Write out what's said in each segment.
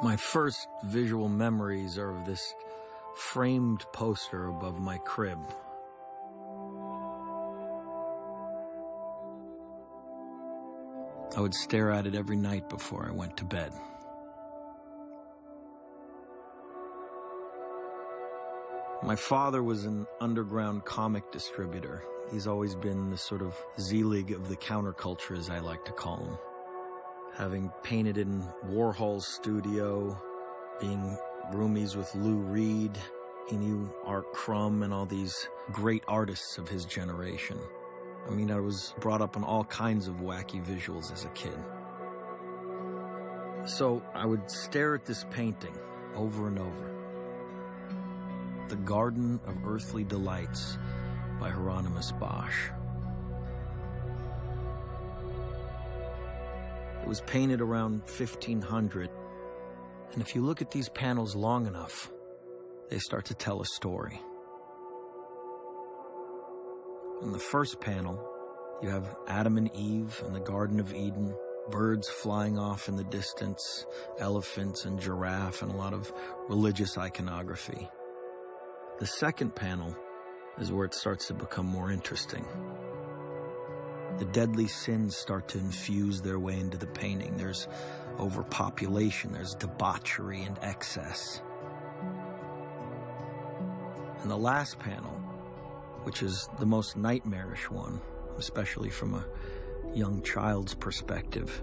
My first visual memories are of this framed poster above my crib. I would stare at it every night before I went to bed. My father was an underground comic distributor. He's always been the sort of Z-League of the counterculture, as I like to call him. Having painted in Warhol's studio, being roomies with Lou Reed, he knew Art Crumb and all these great artists of his generation. I mean, I was brought up on all kinds of wacky visuals as a kid. So I would stare at this painting over and over. The Garden of Earthly Delights by Hieronymus Bosch. It was painted around 1500, and if you look at these panels long enough, they start to tell a story. In the first panel, you have Adam and Eve in the Garden of Eden, birds flying off in the distance, elephants and giraffe, and a lot of religious iconography. The second panel is where it starts to become more interesting. The deadly sins start to infuse their way into the painting. There's overpopulation, there's debauchery and excess. And the last panel, which is the most nightmarish one, especially from a young child's perspective,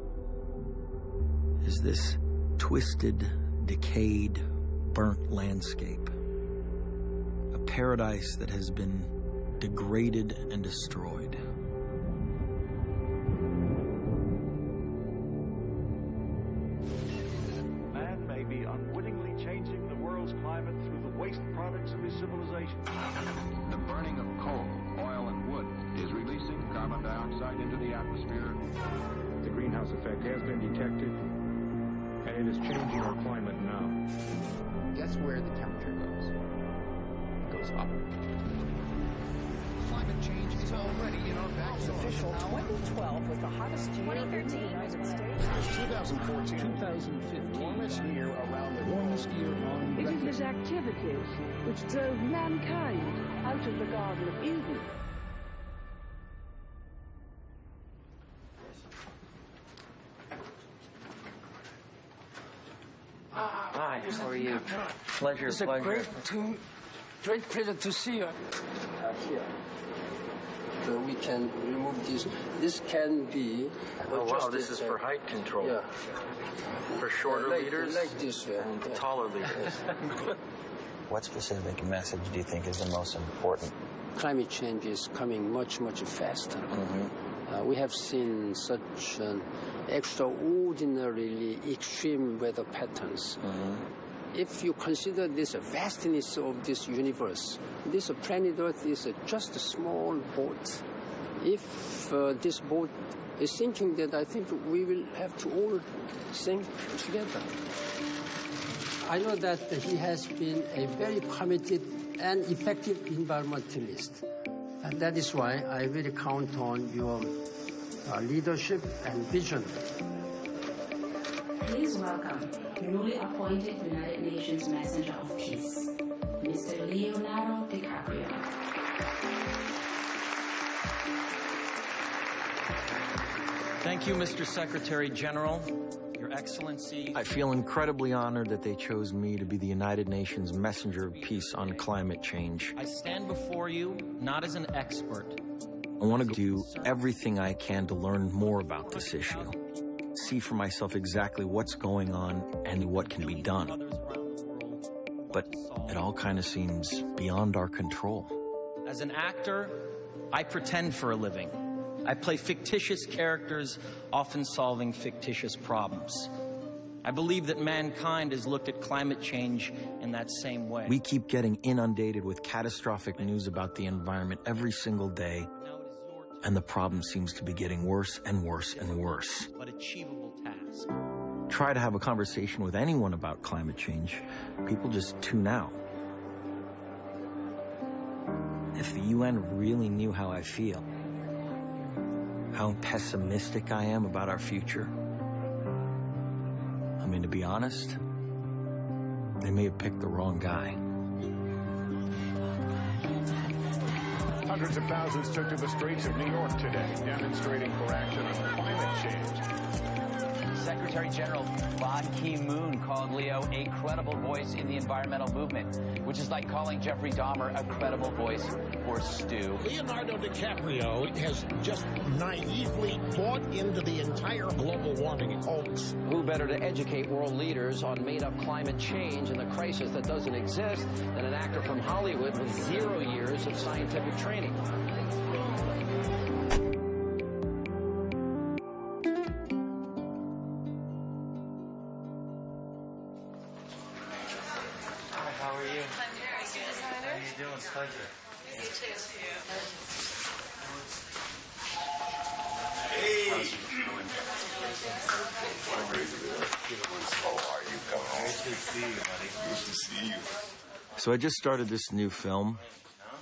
is this twisted, decayed, burnt landscape. A paradise that has been degraded and destroyed. Man may be unwittingly changing the world's climate through the waste products of his civilization. The burning of coal, oil, and wood is releasing carbon dioxide into the atmosphere. The greenhouse effect has been detected, and it is changing our climate now. Guess where the temperature goes? It goes up. Climate change is already in our backyard. Official 2012 was the hottest year in the United States. 2014, 2015, warmest year around the warmest year on record. It is his activities which drove mankind out of the Garden of Eden. Hi, how are you? Pleasure, It's pleasure. Great pleasure to see you. Here. So we can remove this. This can be. Oh wow, this is for height control. Yeah. For shorter leaders like this way. and taller leaders. What specific message do you think is the most important? Climate change is coming much, much faster. We have seen such extraordinarily extreme weather patterns. If you consider this vastness of this universe, this planet Earth is just a small boat. If this boat is sinking, then I think we will have to all sink together. I know that he has been a very committed and effective environmentalist. And that is why I really count on your leadership and vision. Please welcome the newly appointed United Nations Messenger of Peace, Mr. Leonardo DiCaprio. Thank you, Mr. Secretary General, Your Excellency. I feel incredibly honored that they chose me to be the United Nations Messenger of Peace on climate change. I stand before you not as an expert. I want to do everything I can to learn more about this issue, see for myself exactly what's going on and what can be done. But it all kind of seems beyond our control. As an actor, I pretend for a living. I play fictitious characters, often solving fictitious problems. I believe that mankind has looked at climate change in that same way. We keep getting inundated with catastrophic news about the environment every single day, and the problem seems to be getting worse and worse and worse. But achievable task. Try to have a conversation with anyone about climate change, people just tune out. If the UN really knew how I feel, how pessimistic I am about our future, I mean, to be honest, they may have picked the wrong guy. Hundreds of thousands took to the streets of New York today, demonstrating for action on climate change. Secretary General Ban Ki-moon called Leo a credible voice in the environmental movement, which is like calling Jeffrey Dahmer a credible voice for Stu. Leonardo DiCaprio has just naively bought into the entire global warming hoax. Who better to educate world leaders on made-up climate change and the crisis that doesn't exist than an actor from Hollywood with 0 years of scientific training? So I just started this new film.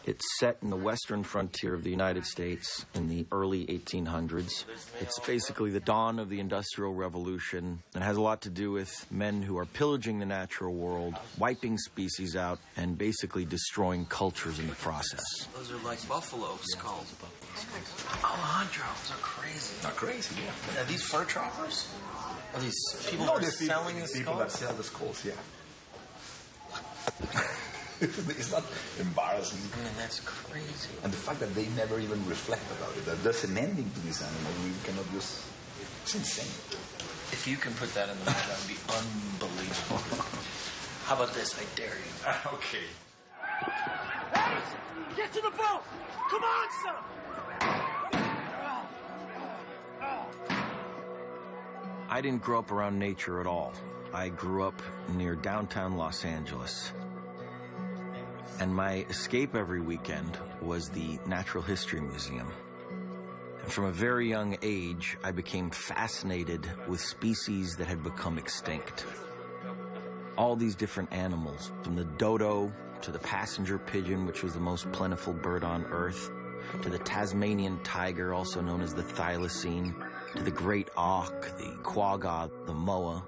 It's set in the western frontier of the United States in the early 1800s. It's basically the dawn of the Industrial Revolution and has a lot to do with men who are pillaging the natural world, wiping species out, and basically destroying cultures in the process. Those are like buffalo skulls. Alejandro, those are crazy. Not crazy, yeah. Are these fur choppers? Are these people No, who are they're selling the people skulls? that sell the skulls, yeah. It's not embarrassing. I mean, that's crazy. And the fact that they never even reflect about it, that there's an ending to this animal, we cannot just... It's insane. If you can put that in the movie, that would be unbelievable. How about this? I dare you. Okay. Hey! Get to the boat! Come on, son! I didn't grow up around nature at all. I grew up near downtown Los Angeles. And my escape every weekend was the Natural History Museum. And from a very young age, I became fascinated with species that had become extinct. All these different animals, from the dodo to the passenger pigeon, which was the most plentiful bird on Earth, to the Tasmanian tiger, also known as the thylacine, to the great auk, the quagga, the moa.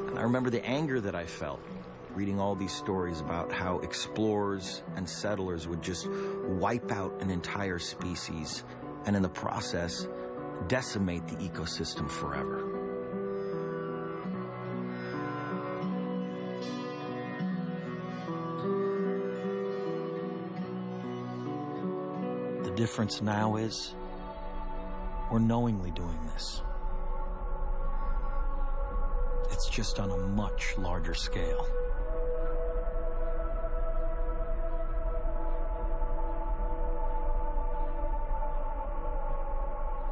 And I remember the anger that I felt reading all these stories about how explorers and settlers would just wipe out an entire species and in the process decimate the ecosystem forever. The difference now is we're knowingly doing this. It's just on a much larger scale.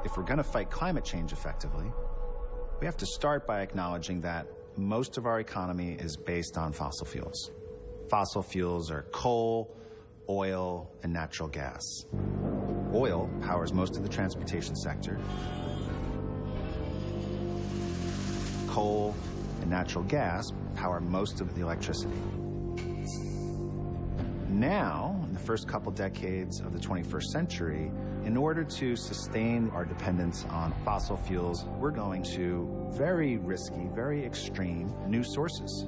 If we're going to fight climate change effectively, we have to start by acknowledging that most of our economy is based on fossil fuels. Fossil fuels are coal, oil, and natural gas. Oil powers most of the transportation sector. Coal and natural gas power most of the electricity. Now, in the first couple decades of the 21st century, in order to sustain our dependence on fossil fuels, we're going to very risky, very extreme new sources.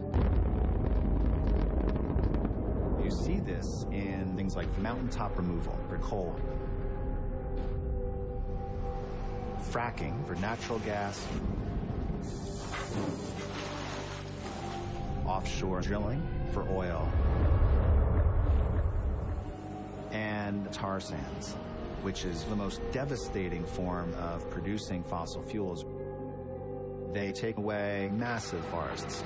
You see this in things like mountaintop removal for coal, fracking for natural gas, offshore drilling for oil, and tar sands, which is the most devastating form of producing fossil fuels. They take away massive forests.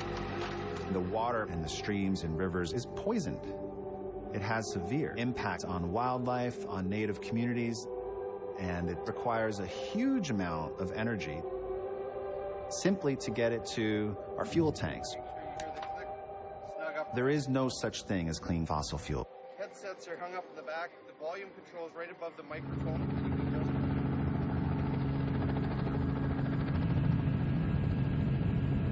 The water in the streams and rivers is poisoned. It has severe impact on wildlife, on native communities, and it requires a huge amount of energy simply to get it to our fuel tanks. There is no such thing as clean fossil fuel. Headsets are hung up in the back. The volume control is right above the microphone.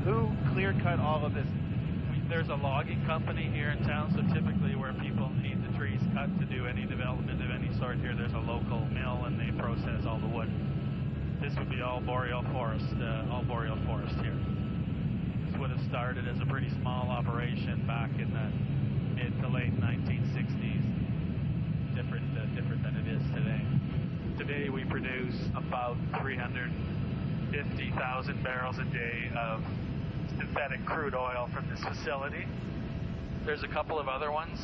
Who clear-cut all of this? There's a logging company here in town, so typically where people need the trees cut to do any development of any sort here, there's a local mill and they process all the wood. This would be all boreal forest here. would have started as a pretty small operation back in the mid to late 1960s. Different than it is today. Today we produce about 350,000 barrels a day of synthetic crude oil from this facility. There's a couple of other ones.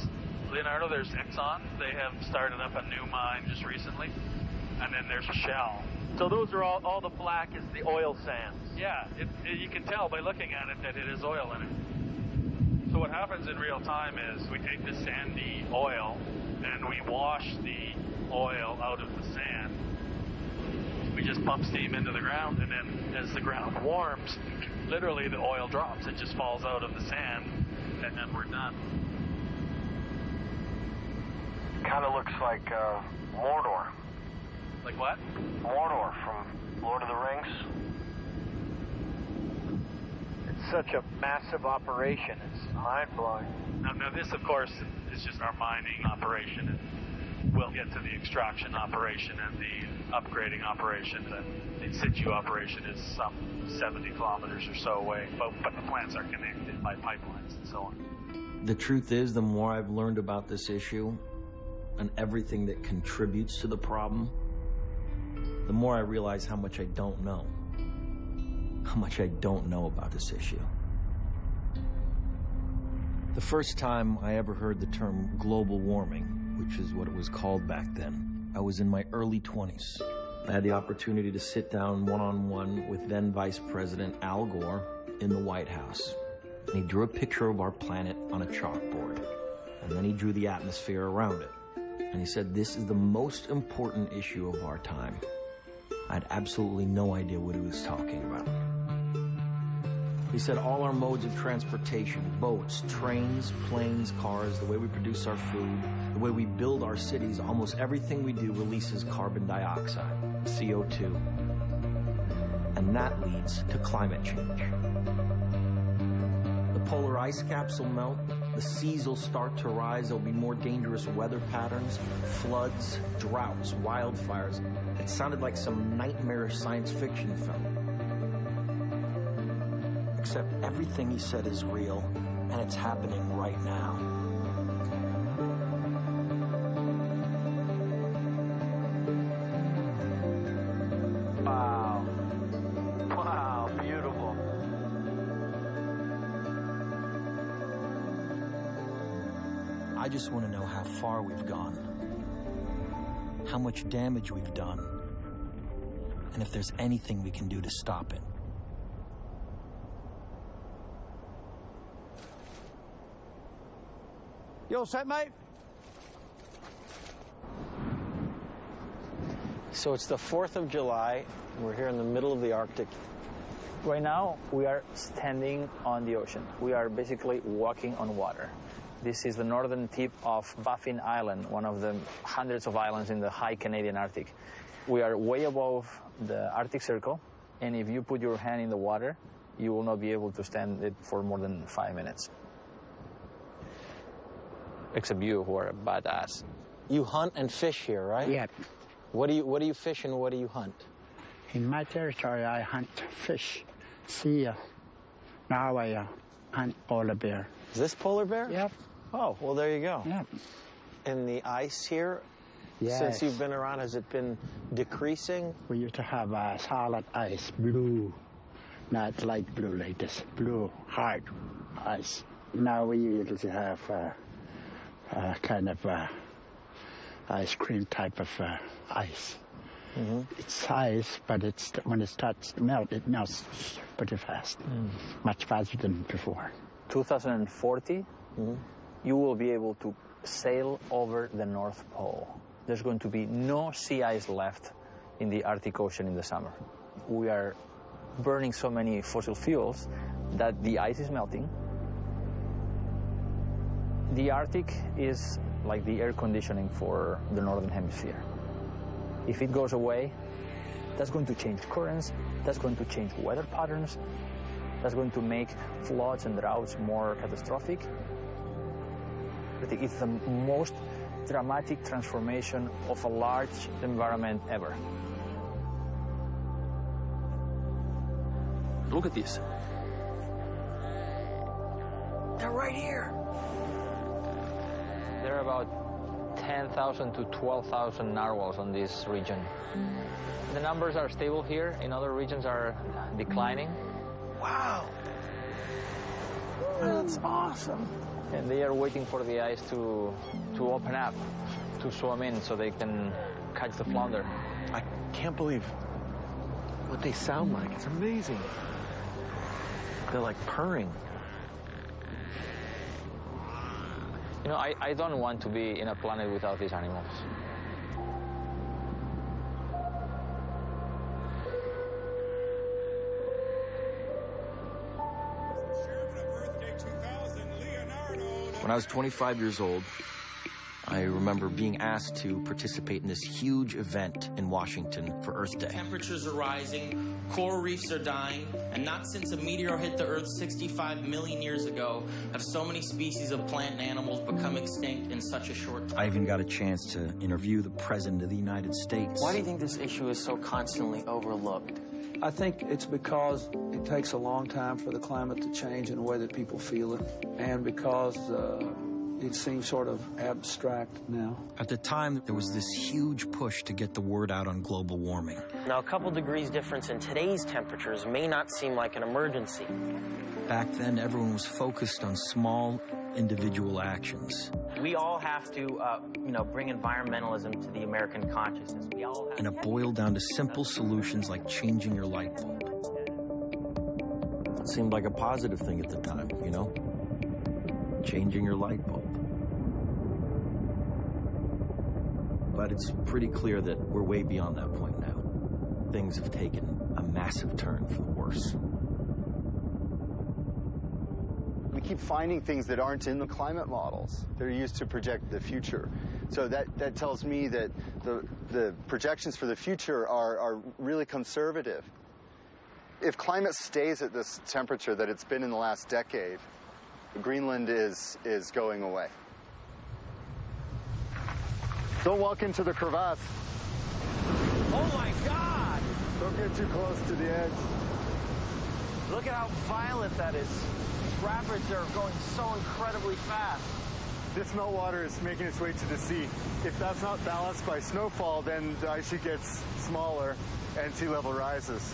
Leonardo, there's Exxon. They have started up a new mine just recently. And then there's Shell. So those are all the black is the oil sands. Yeah, you can tell by looking at it that it is oil in it. So what happens in real time is we take the sandy oil and we wash the oil out of the sand. We just pump steam into the ground, and then as the ground warms, literally the oil drops. It just falls out of the sand, and then we're done. Kind of looks like Mordor. Like what? Mordor from Lord of the Rings. It's such a massive operation. It's mind-blowing. Now this, of course, is just our mining operation. And we'll get to the extraction operation and the upgrading operation. The in situ operation is some 70 kilometers or so away, but the plants are connected by pipelines and so on. The truth is, the more I've learned about this issue and everything that contributes to the problem, the more I realize how much I don't know. How much I don't know about this issue. The first time I ever heard the term global warming, which is what it was called back then, I was in my early 20s. I had the opportunity to sit down one-on-one with then Vice President Al Gore in the White House. And he drew a picture of our planet on a chalkboard. And then he drew the atmosphere around it. And he said, this is the most important issue of our time. I had absolutely no idea what he was talking about. He said all our modes of transportation, boats, trains, planes, cars, the way we produce our food, the way we build our cities, almost everything we do releases carbon dioxide, CO2. And that leads to climate change. The polar ice caps will melt, the seas will start to rise, there'll be more dangerous weather patterns, floods, droughts, wildfires. It sounded like some nightmarish science fiction film. Except everything he said is real, and it's happening right now. Wow. Wow, beautiful. I just want to know how far we've gone, how much damage we've done, and if there's anything we can do to stop it. You all set, mate? So it's the 4th of July, and we're here in the middle of the Arctic. Right now, we are standing on the ocean. We are basically walking on water. This is the northern tip of Baffin Island, one of the hundreds of islands in the high Canadian Arctic. We are way above the Arctic Circle, and if you put your hand in the water, you will not be able to stand it for more than 5 minutes. Except you, who are a badass. You hunt and fish here, right? Yeah. What do you fish and what do you hunt? In my territory, I hunt fish, seal. Now I hunt polar bear. Is this polar bear? Yep. Oh, well, there you go. Yep. And the ice here, yes. Since you've been around, has it been decreasing? We used to have solid ice, blue, not light blue like this, blue, hard ice. Now we usually have kind of ice cream type of ice. Mm-hmm. It's ice, but when it starts to melt, it melts pretty fast, much faster than before. 2040, you will be able to sail over the North Pole. There's going to be no sea ice left in the Arctic Ocean in the summer. We are burning so many fossil fuels that the ice is melting. The Arctic is like the air conditioning for the Northern Hemisphere. If it goes away, that's going to change currents, that's going to change weather patterns, that's going to make floods and droughts more catastrophic. It's the most dramatic transformation of a large environment ever. Look at this. They're right here. There are about 10,000 to 12,000 narwhals on this region. The numbers are stable here. In other regions are declining. Wow. That's awesome. And they are waiting for the ice to open up, to swim in so they can catch the flounder. I can't believe what they sound like. It's amazing. They're like purring. You know, I don't want to be in a planet without these animals. When I was 25 years old, I remember being asked to participate in this huge event in Washington for Earth Day. Temperatures are rising, coral reefs are dying, and not since a meteor hit the Earth 65 million years ago have so many species of plant and animals become extinct in such a short time. I even got a chance to interview the President of the United States. Why do you think this issue is so constantly overlooked? I think it's because it takes a long time for the climate to change in the way that people feel it, and because it seems sort of abstract now. At the time, there was this huge push to get the word out on global warming. Now, a couple degrees difference in today's temperatures may not seem like an emergency. Back then, everyone was focused on small individual actions. We all have to, bring environmentalism to the American consciousness. We all have. And it boiled down to simple solutions like changing your light bulb. It seemed like a positive thing at the time, you know? Changing your light bulb. But it's pretty clear that we're way beyond that point now. Things have taken a massive turn for the worse. We keep finding things that aren't in the climate models. They're used to project the future. So that tells me that the projections for the future are really conservative. If climate stays at this temperature that it's been in the last decade, Greenland is going away. Don't walk into the crevasse. Oh my God! Don't get too close to the edge. Look at how violent that is. These rapids are going so incredibly fast. This meltwater is making its way to the sea. If that's not balanced by snowfall, then the ice sheet gets smaller and sea level rises.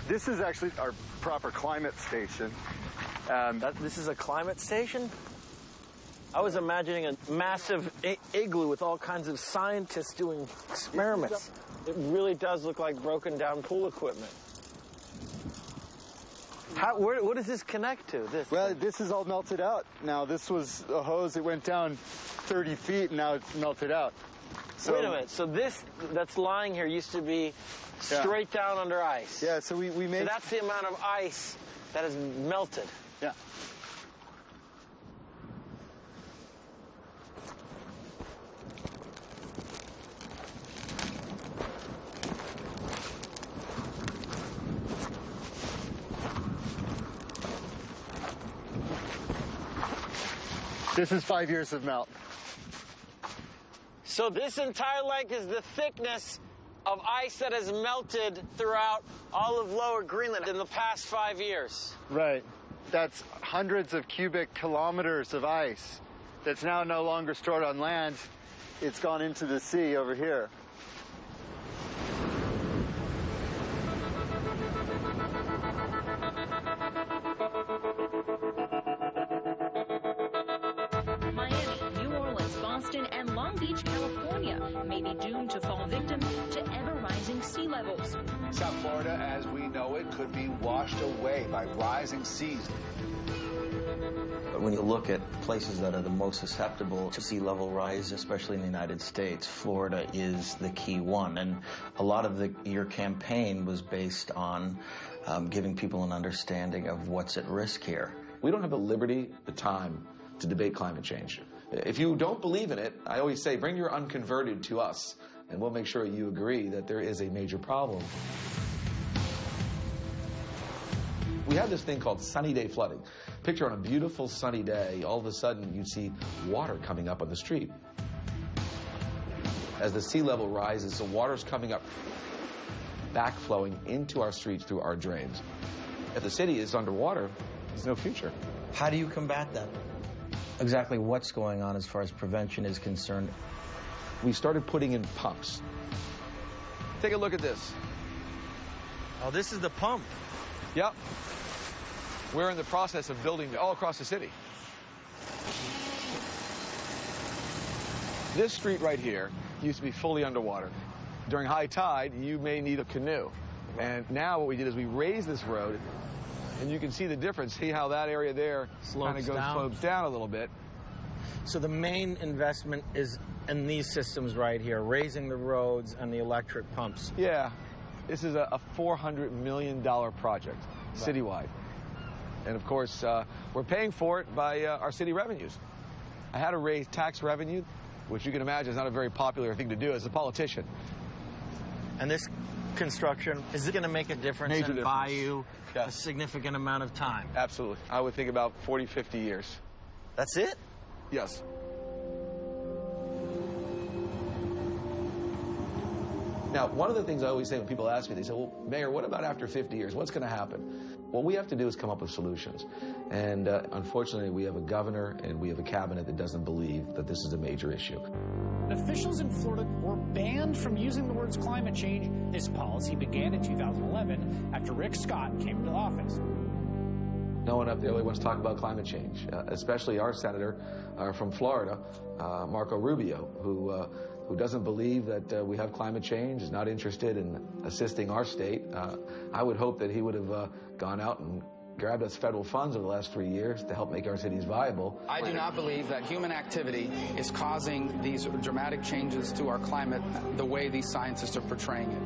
This is actually our proper climate station. This is a climate station? I was imagining a massive igloo with all kinds of scientists doing experiments. It really does look like broken down pool equipment. What does this connect to? This is all melted out. Now, this was a hose that went down 30 feet, and now it's melted out. So, wait a minute. So this that's lying here used to be straight down under ice. Yeah, so we made... So that's the amount of ice that has melted. Yeah. This is 5 years of melt. So this entire length is the thickness of ice that has melted throughout all of lower Greenland in the past 5 years. Right. That's hundreds of cubic kilometers of ice that's now no longer stored on land. It's gone into the sea over here. And Long Beach, California may be doomed to fall victim to ever-rising sea levels. South Florida, as we know it, could be washed away by rising seas. But when you look at places that are the most susceptible to sea level rise, especially in the United States, Florida is the key one. And a lot of your campaign was based on giving people an understanding of what's at risk here. We don't have the liberty, the time to debate climate change. If you don't believe in it, I always say, bring your unconverted to us, and we'll make sure you agree that there is a major problem. We have this thing called sunny day flooding. Picture on a beautiful sunny day, all of a sudden you'd see water coming up on the street. As the sea level rises, the water's coming up, backflowing into our streets through our drains. If the city is underwater, there's no future. How do you combat that? Exactly what's going on as far as prevention is concerned? We started putting in pumps. Take a look at this. Oh, this is the pump. Yep. We're in the process of building all across the city. This street right here used to be fully underwater. During high tide, you may need a canoe. And now what we did is we raised this road, and you can see the difference. See how that area there kind of slopes down a little bit. So the main investment is in these systems right here, raising the roads and the electric pumps. Yeah. This is a $400 million project, citywide. And of course, we're paying for it by our city revenues. I had to raise tax revenue, which you can imagine is not a very popular thing to do as a politician. And this construction, is it going to make a difference Major and buy you a significant amount of time? Absolutely. I would think about 40, 50 years. That's it? Yes. Now, one of the things I always say when people ask me, they say, well, Mayor, what about after 50 years? What's going to happen? What we have to do is come up with solutions. And unfortunately, we have a governor and we have a cabinet that doesn't believe that this is a major issue. Officials in Florida were banned from using the words climate change. This policy began in 2011 after Rick Scott came into office. No one up there really wants to talk about climate change, especially our senator from Florida, Marco Rubio, who doesn't believe that we have climate change, is not interested in assisting our state. I would hope that he would have gone out and grabbed us federal funds over the last 3 years to help make our cities viable. I do not believe that human activity is causing these dramatic changes to our climate the way these scientists are portraying it.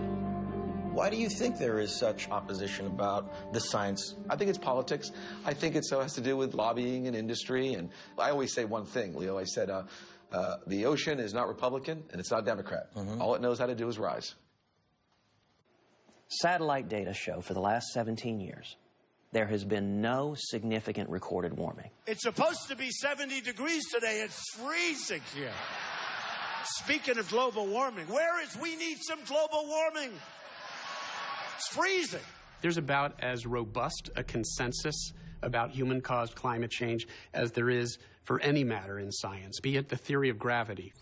Why do you think there is such opposition about the science? I think it's politics. I think it has to do with lobbying and industry. And I always say one thing, Leo. I said, the ocean is not Republican and it's not Democrat. All it knows how to do is rise. Satellite data show for the last 17 years, there has been no significant recorded warming. It's supposed to be 70 degrees today. It's freezing here. Speaking of global warming, we need some global warming. It's freezing. There's about as robust a consensus about human-caused climate change as there is for any matter in science, be it the theory of gravity.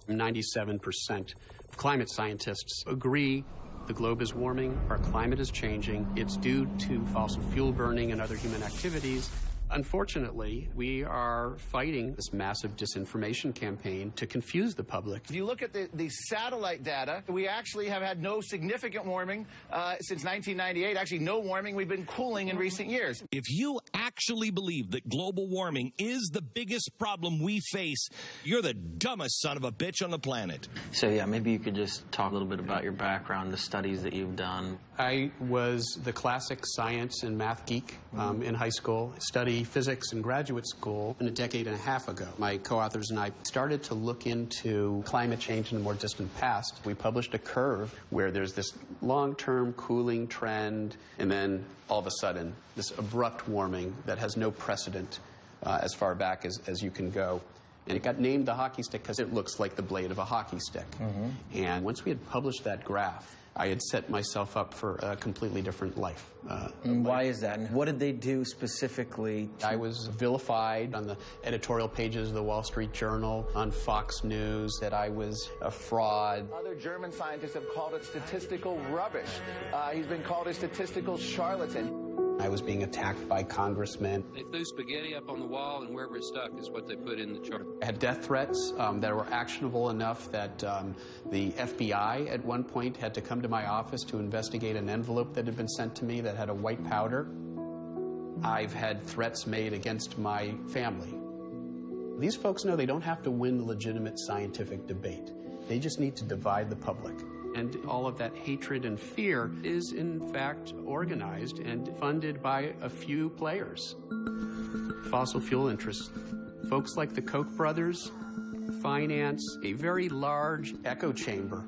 97% of climate scientists agree the globe is warming, our climate is changing, it's due to fossil fuel burning and other human activities. Unfortunately, we are fighting this massive disinformation campaign to confuse the public. If you look at the satellite data, we actually have had no significant warming since 1998. Actually, no warming. We've been cooling in recent years. If you actually believe that global warming is the biggest problem we face, you're the dumbest son of a bitch on the planet. So, yeah, maybe you could just talk a little bit about your background, the studies that you've done. I was the classic science and math geek in high school, studied physics in graduate school a decade and a half ago. My co-authors and I started to look into climate change in the more distant past. We published a curve where there's this long-term cooling trend, and then all of a sudden, this abrupt warming that has no precedent as far back as you can go. And it got named the hockey stick because it looks like the blade of a hockey stick. And once we had published that graph, I had set myself up for a completely different life. And why is that? And what did they do specifically? I was vilified on the editorial pages of the Wall Street Journal, on Fox News, that I was a fraud. Other German scientists have called it statistical rubbish. He's been called a statistical charlatan. I was being attacked by congressmen. They threw spaghetti up on the wall, and wherever it stuck is what they put in the chart. I had death threats that were actionable enough that the FBI at one point had to come to my office to investigate an envelope that had been sent to me that had a white powder. I've had threats made against my family. These folks know they don't have to win the legitimate scientific debate. They just need to divide the public. And all of that hatred and fear is, in fact, organized and funded by a few players. Fossil fuel interests, folks like the Koch brothers, finance a very large echo chamber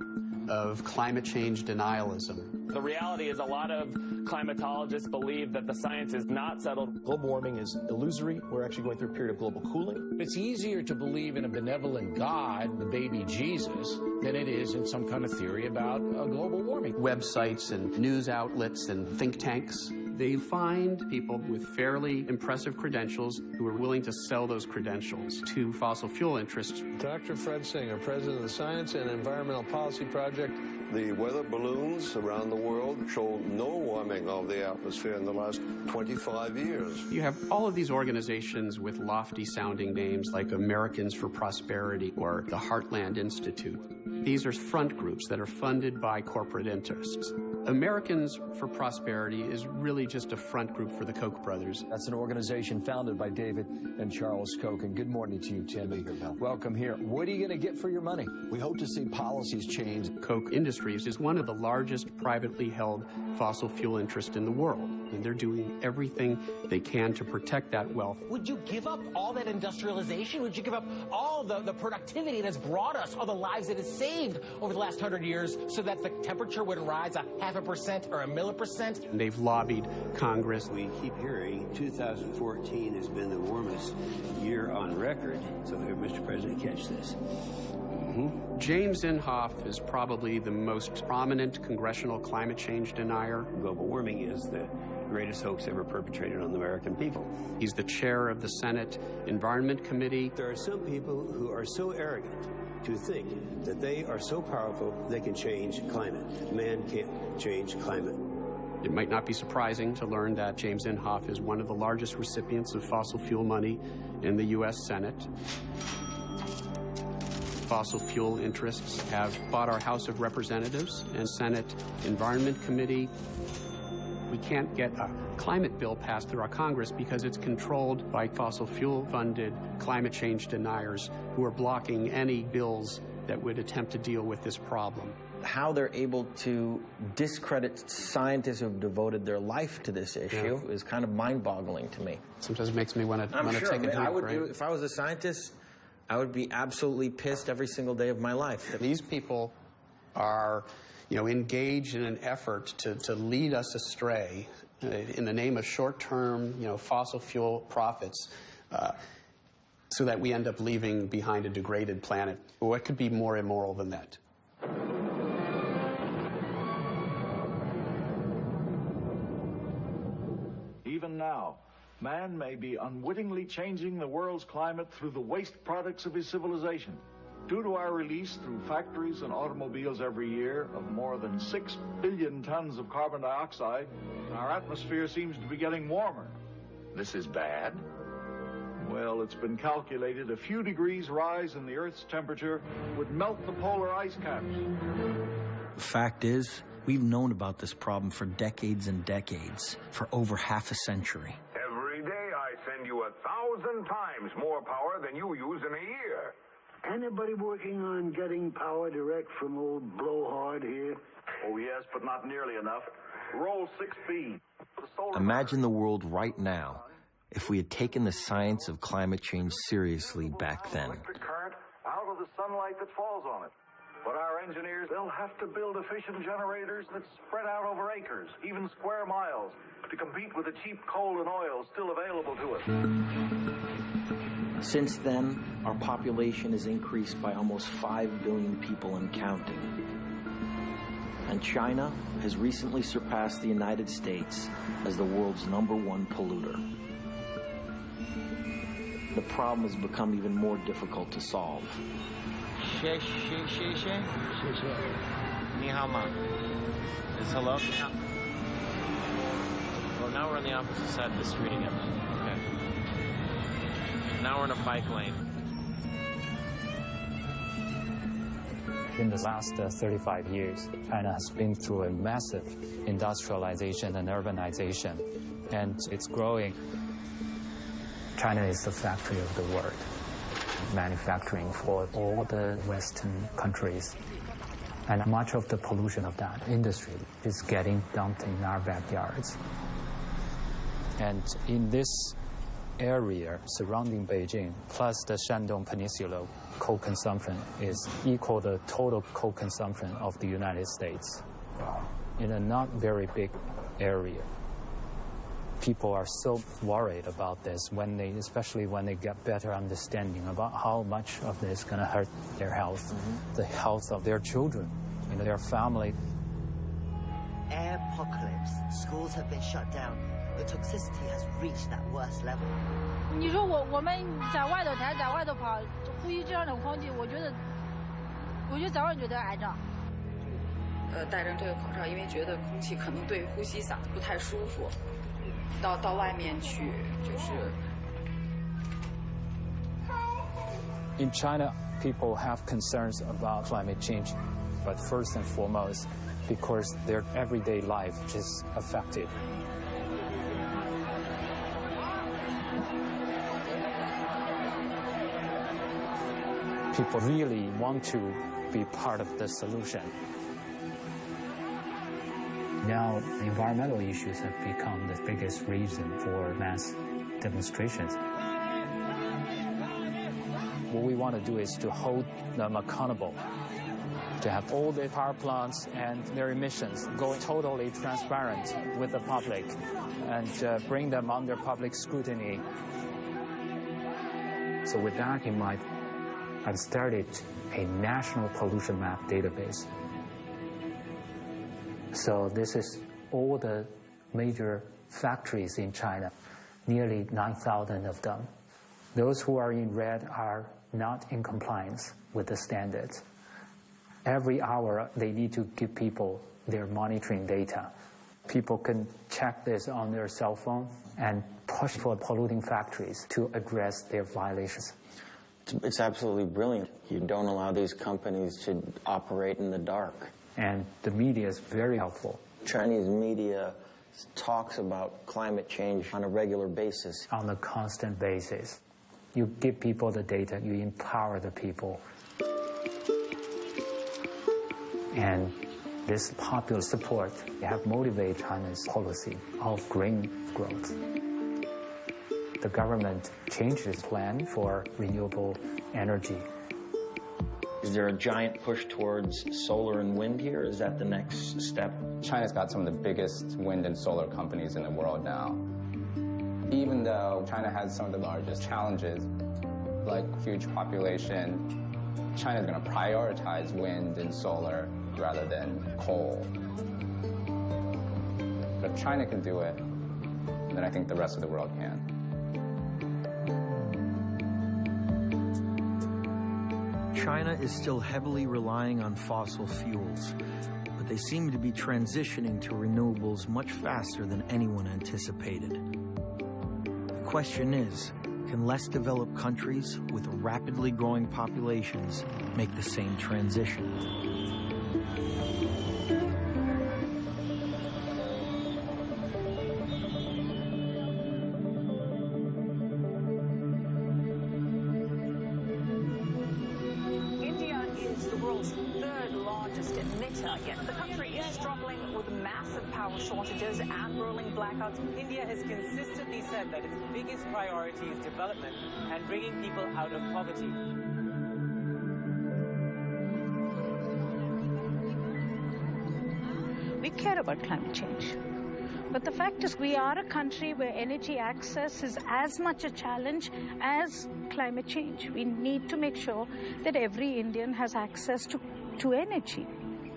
of climate change denialism. The reality is a lot of climatologists believe that the science is not settled. Global warming is illusory. We're actually going through a period of global cooling. It's easier to believe in a benevolent God, the baby Jesus, than it is in some kind of theory about global warming. Websites and news outlets and think tanks They find people with fairly impressive credentials who are willing to sell those credentials to fossil fuel interests. Dr. Fred Singer, president of the Science and Environmental Policy Project. The weather balloons around the world show no warming of the atmosphere in the last 25 years. You have all of these organizations with lofty-sounding names like Americans for Prosperity or the Heartland Institute. These are front groups that are funded by corporate interests. Americans for Prosperity is really just a front group for the Koch brothers. That's an organization founded by David and Charles Koch. And good morning to you, Timmy. Welcome here. What are you going to get for your money? We hope to see policies change. Koch Industries is one of the largest privately held fossil fuel interests in the world. And they're doing everything they can to protect that wealth. Would you give up all that industrialization? Would you give up all the productivity that's brought us, all the lives that has saved over the last 100 years so that the temperature wouldn't rise 0.5% or 1%? And they've lobbied Congress. We keep hearing 2014 has been the warmest year on record. So here, Mr. President, catch this. James Inhofe is probably the most prominent congressional climate change denier. Global warming is the greatest hoax ever perpetrated on the American people. He's the chair of the Senate Environment Committee. There are some people who are so arrogant to think that they are so powerful they can change climate. Man can't change climate. It might not be surprising to learn that James Inhofe is one of the largest recipients of fossil fuel money in the U.S. Senate. Fossil fuel interests have bought our House of Representatives and Senate Environment Committee. We can't get a climate bill passed through our Congress because it's controlled by fossil fuel-funded climate change deniers who are blocking any bills that would attempt to deal with this problem. How they're able to discredit scientists who have devoted their life to this issue is kind of mind-boggling to me. Sometimes it makes me want to take a drink. If I was a scientist, I would be absolutely pissed every single day of my life. These people are, engaged in an effort to lead us astray in the name of short-term, fossil fuel profits, so that we end up leaving behind a degraded planet. What could be more immoral than that? Even now, man may be unwittingly changing the world's climate through the waste products of his civilization. Due to our release through factories and automobiles every year of more than 6 billion tons of carbon dioxide, our atmosphere seems to be getting warmer. This is bad? Well, it's been calculated a few degrees rise in the Earth's temperature would melt the polar ice caps. The fact is, we've known about this problem for decades and decades, for over half a century. Every day I send you 1,000 times more power than you use in a year. Anybody working on getting power direct from old Blowhard here? Oh, yes, but not nearly enough. Roll 6B. Imagine the world right now if we had taken the science of climate change seriously back then. Electric current out of the sunlight that falls on it. But our engineers, they'll have to build efficient generators that spread out over acres, even square miles, to compete with the cheap coal and oil still available to us. Since then, our population has increased by almost 5 billion people and counting. And China has recently surpassed the United States as the world's #1 polluter. The problem has become even more difficult to solve. Ni hao ma. Is hello? Yeah. Well, now we're on the opposite side of the street again. Okay. Now we're in a bike lane. In the last 35 years, China has been through a massive industrialization and urbanization, and it's growing. China is the factory of the world, manufacturing for all the Western countries. And much of the pollution of that industry is getting dumped in our backyards. And in this area surrounding Beijing, plus the Shandong Peninsula, coal consumption is equal to the total coal consumption of the United States in a not very big area. People are so worried about this, especially when they get better understanding about how much of this is going to hurt their health, the health of their children, their family. Air apocalypse. Schools have been shut down. The toxicity has reached that worst level. 你说我们在外头天天在外头跑，呼吸这样的空气，我觉得早晚就得癌症。戴上这个口罩，因为觉得空气可能对呼吸嗓子不太舒服，到外面去就是。In China, people have concerns about climate change, but first and foremost, because their everyday life is affected. People really want to be part of the solution. Now, environmental issues have become the biggest reason for mass demonstrations. What we want to do is to hold them accountable, to have all the power plants and their emissions go totally transparent with the public and bring them under public scrutiny. So with that in mind, I've started a national pollution map database. So this is all the major factories in China, nearly 9,000 of them. Those who are in red are not in compliance with the standards. Every hour, they need to give people their monitoring data. People can check this on their cell phone and push for polluting factories to address their violations. It's absolutely brilliant. You don't allow these companies to operate in the dark. And the media is very helpful. Chinese media talks about climate change on a regular basis. On a constant basis. You give people the data, you empower the people. And this popular support have motivated China's policy of green growth. The government changed its plan for renewable energy. Is there a giant push towards solar and wind here? Is that the next step? China's got some of the biggest wind and solar companies in the world now. Even though China has some of the largest challenges, like huge population, China's going to prioritize wind and solar rather than coal. But if China can do it, then I think the rest of the world can. China is still heavily relying on fossil fuels, but they seem to be transitioning to renewables much faster than anyone anticipated. The question is, can less developed countries with rapidly growing populations make the same transition? India has consistently said that its biggest priority is development and bringing people out of poverty. We care about climate change. But the fact is, we are a country where energy access is as much a challenge as climate change. We need to make sure that every Indian has access to energy.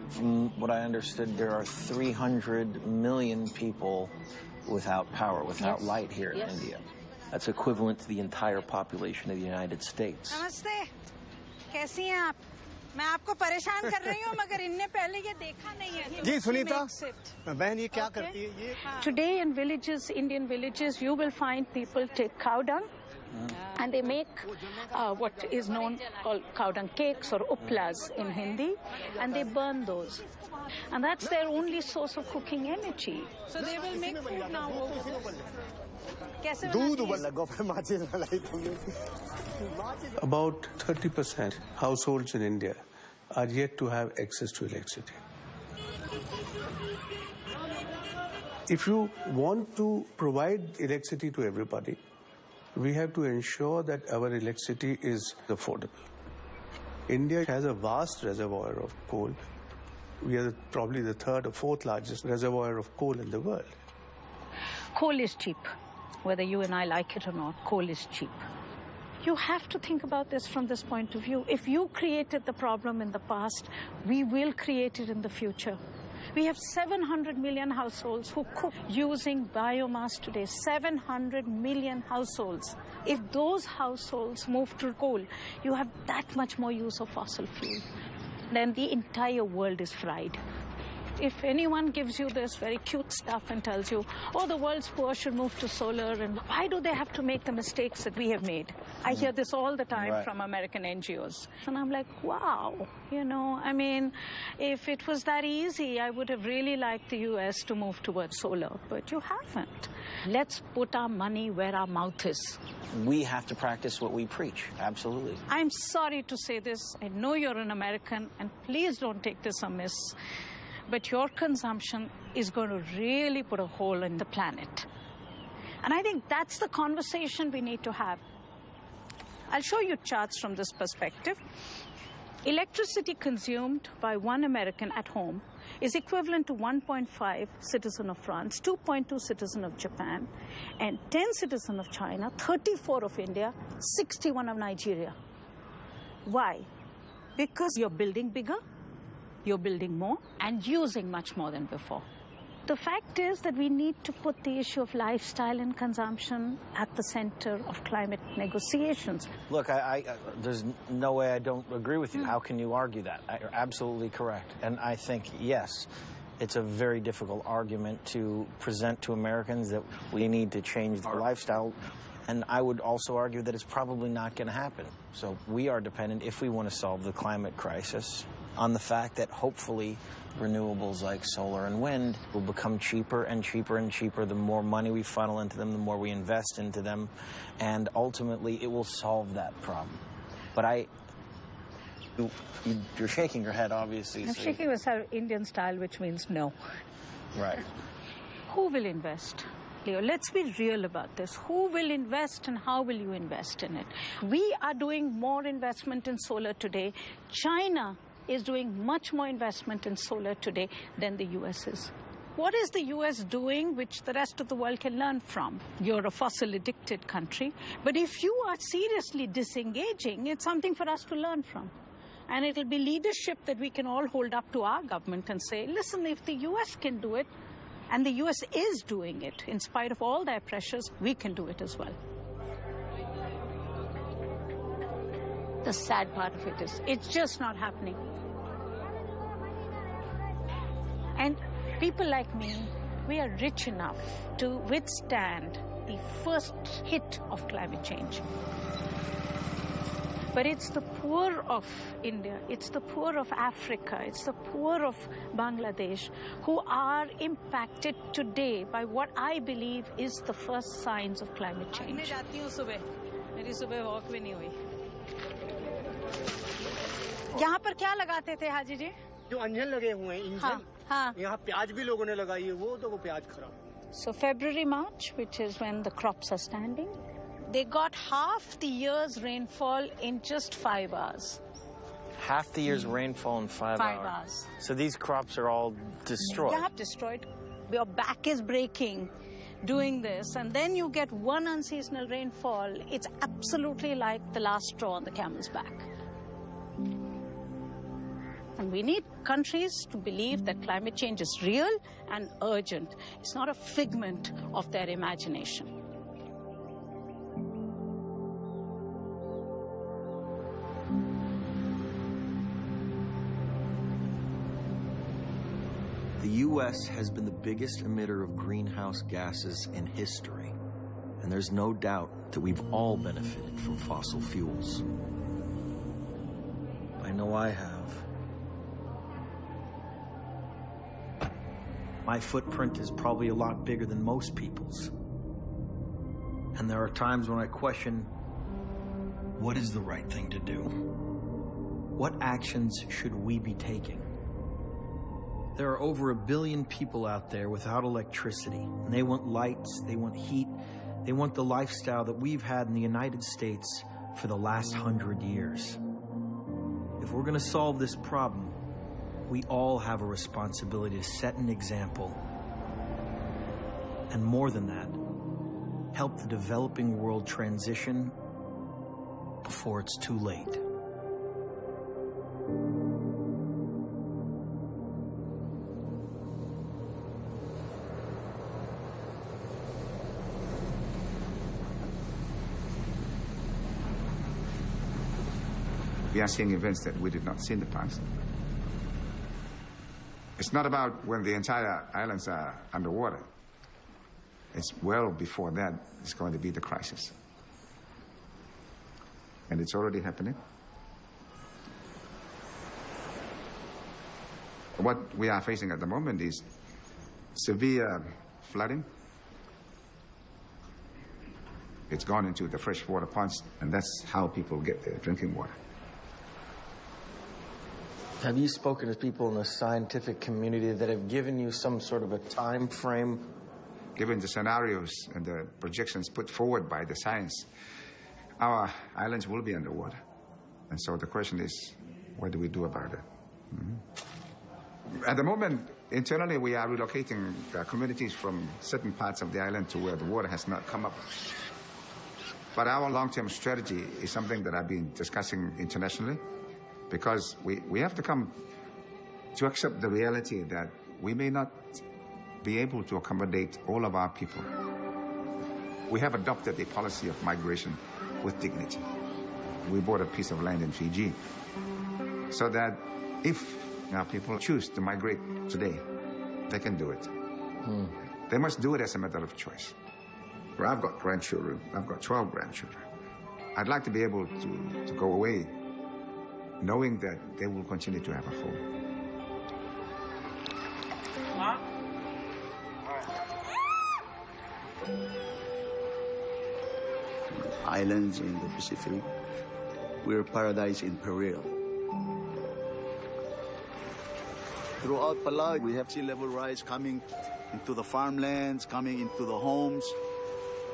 From what I understood, there are 300 million people without power, without light here in India. That's equivalent to the entire population of the United States. Namaste. कैसी हैं आप? मैं आपको परेशान कर रही हूँ, मगर इनने पहले ये देखा नहीं है. जी सुनीता, बहन ये क्या करती है ये? Today in villages, Indian villages, you will find people take cow dung. And they make what is known called cow dung cakes or uplas in Hindi, and they burn those. And that's their only source of cooking energy. So they will make food now. About 30% households in India are yet to have access to electricity. If you want to provide electricity to everybody, we have to ensure that our electricity is affordable. India has a vast reservoir of coal. We are probably the third or fourth largest reservoir of coal in the world. Coal is cheap. Whether you and I like it or not, coal is cheap. You have to think about this from this point of view. If you created the problem in the past, we will create it in the future. We have 700 million households who cook using biomass today. 700 million households. If those households move to coal, you have that much more use of fossil fuel. Then the entire world is fried. If anyone gives you this very cute stuff and tells you, oh, the world's poor should move to solar, and why do they have to make the mistakes that we have made? I hear this all the time from American NGOs. And I'm like, wow, you know, I mean, if it was that easy, I would have really liked the US to move towards solar, but you haven't. Let's put our money where our mouth is. We have to practice what we preach, absolutely. I'm sorry to say this. I know you're an American, and please don't take this amiss. But your consumption is going to really put a hole in the planet. And I think that's the conversation we need to have. I'll show you charts from this perspective. Electricity consumed by one American at home is equivalent to 1.5 citizen of France, 2.2 citizen of Japan, and 10 citizen of China, 34 of India, 61 of Nigeria. Why? Because you're building bigger, you're building more, and using much more than before. The fact is that we need to put the issue of lifestyle and consumption at the center of climate negotiations. Look, there's no way I don't agree with you. How can you argue that? You're absolutely correct. And I think, yes, it's a very difficult argument to present to Americans that we need to change their lifestyle. And I would also argue that it's probably not going to happen. So we are dependent, if we want to solve the climate crisis, on the fact that hopefully renewables like solar and wind will become cheaper and cheaper and cheaper. The more money we funnel into them, the more we invest into them, and ultimately it will solve that problem. But you're shaking your head, obviously. I'm shaking myself Indian style, which means no. Right. Who will invest? Leo, let's be real about this. Who will invest and how will you invest in it? We are doing more investment in solar today. China is doing much more investment in solar today than the US is. What is the US doing which the rest of the world can learn from? You're a fossil-addicted country, but if you are seriously disengaging, it's something for us to learn from. And it'll be leadership that we can all hold up to our government and say, listen, if the US can do it, and the US is doing it, in spite of all their pressures, we can do it as well. The sad part of it is, it's just not happening. And people like me, we are rich enough to withstand the first hit of climate change. But it's the poor of India, it's the poor of Africa, it's the poor of Bangladesh who are impacted today by what I believe is the first signs of climate change. यहाँ पर क्या लगाते थे हाजी जी? जो अंजन लगे हुए हैं engine, हाँ, यहाँ प्याज भी लोगों ने लगाई है, वो तो वो प्याज खराब. So February, March, which is when the crops are standing, they got half the year's rainfall in just 5 hours. Half the year's rainfall in 5 hours. So these crops are all destroyed. Yeah, destroyed. Your back is breaking doing this, and then you get one unseasonal rainfall. It's absolutely like the last straw on the camel's back. And we need countries to believe that climate change is real and urgent. It's not a figment of their imagination. The U.S. has been the biggest emitter of greenhouse gases in history, and there's no doubt that we've all benefited from fossil fuels. I know I have. My footprint is probably a lot bigger than most people's. And there are times when I question, what is the right thing to do? What actions should we be taking? There are over 1 billion people out there without electricity, and they want lights, they want heat, they want the lifestyle that we've had in the United States for the last 100 years. If we're gonna solve this problem, we all have a responsibility to set an example. And more than that, help the developing world transition before it's too late. We are seeing events that we did not see in the past. It's not about when the entire islands are underwater. It's well before that it's going to be the crisis. And it's already happening. What we are facing at the moment is severe flooding. It's gone into the freshwater ponds, and that's how people get their drinking water. Have you spoken to people in the scientific community that have given you some sort of a time frame? Given the scenarios and the projections put forward by the science, our islands will be underwater. And so the question is, what do we do about it? At the moment, internally, we are relocating communities from certain parts of the island to where the water has not come up. But our long-term strategy is something that I've been discussing internationally, because we have to come to accept the reality that we may not be able to accommodate all of our people. We have adopted a policy of migration with dignity. We bought a piece of land in Fiji so that if our people choose to migrate today, they can do it. They must do it as a matter of choice. Well, I've got grandchildren. I've got 12 grandchildren. I'd like to be able to go away knowing that they will continue to have a home. Islands in the Pacific, we're paradise in peril. Throughout Palau, we have sea level rise coming into the farmlands, coming into the homes.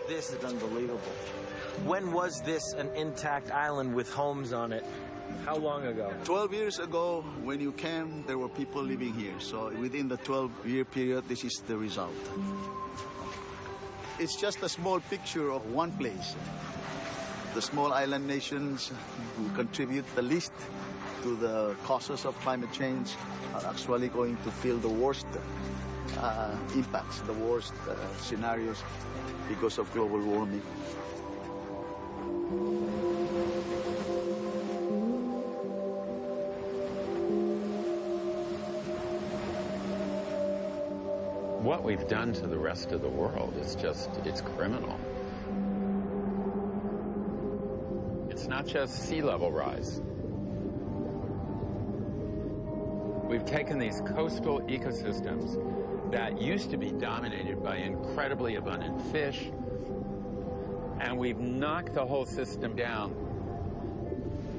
This is unbelievable. When was this an intact island with homes on it? How long ago? 12 years ago, when you came, there were people living here. So within the 12-year period, this is the result. It's just a small picture of one place. The small island nations who contribute the least to the causes of climate change are actually going to feel the worst impacts, the worst scenarios because of global warming. What we've done to the rest of the world is just, it's criminal. It's not just sea level rise. We've taken these coastal ecosystems that used to be dominated by incredibly abundant fish, and we've knocked the whole system down,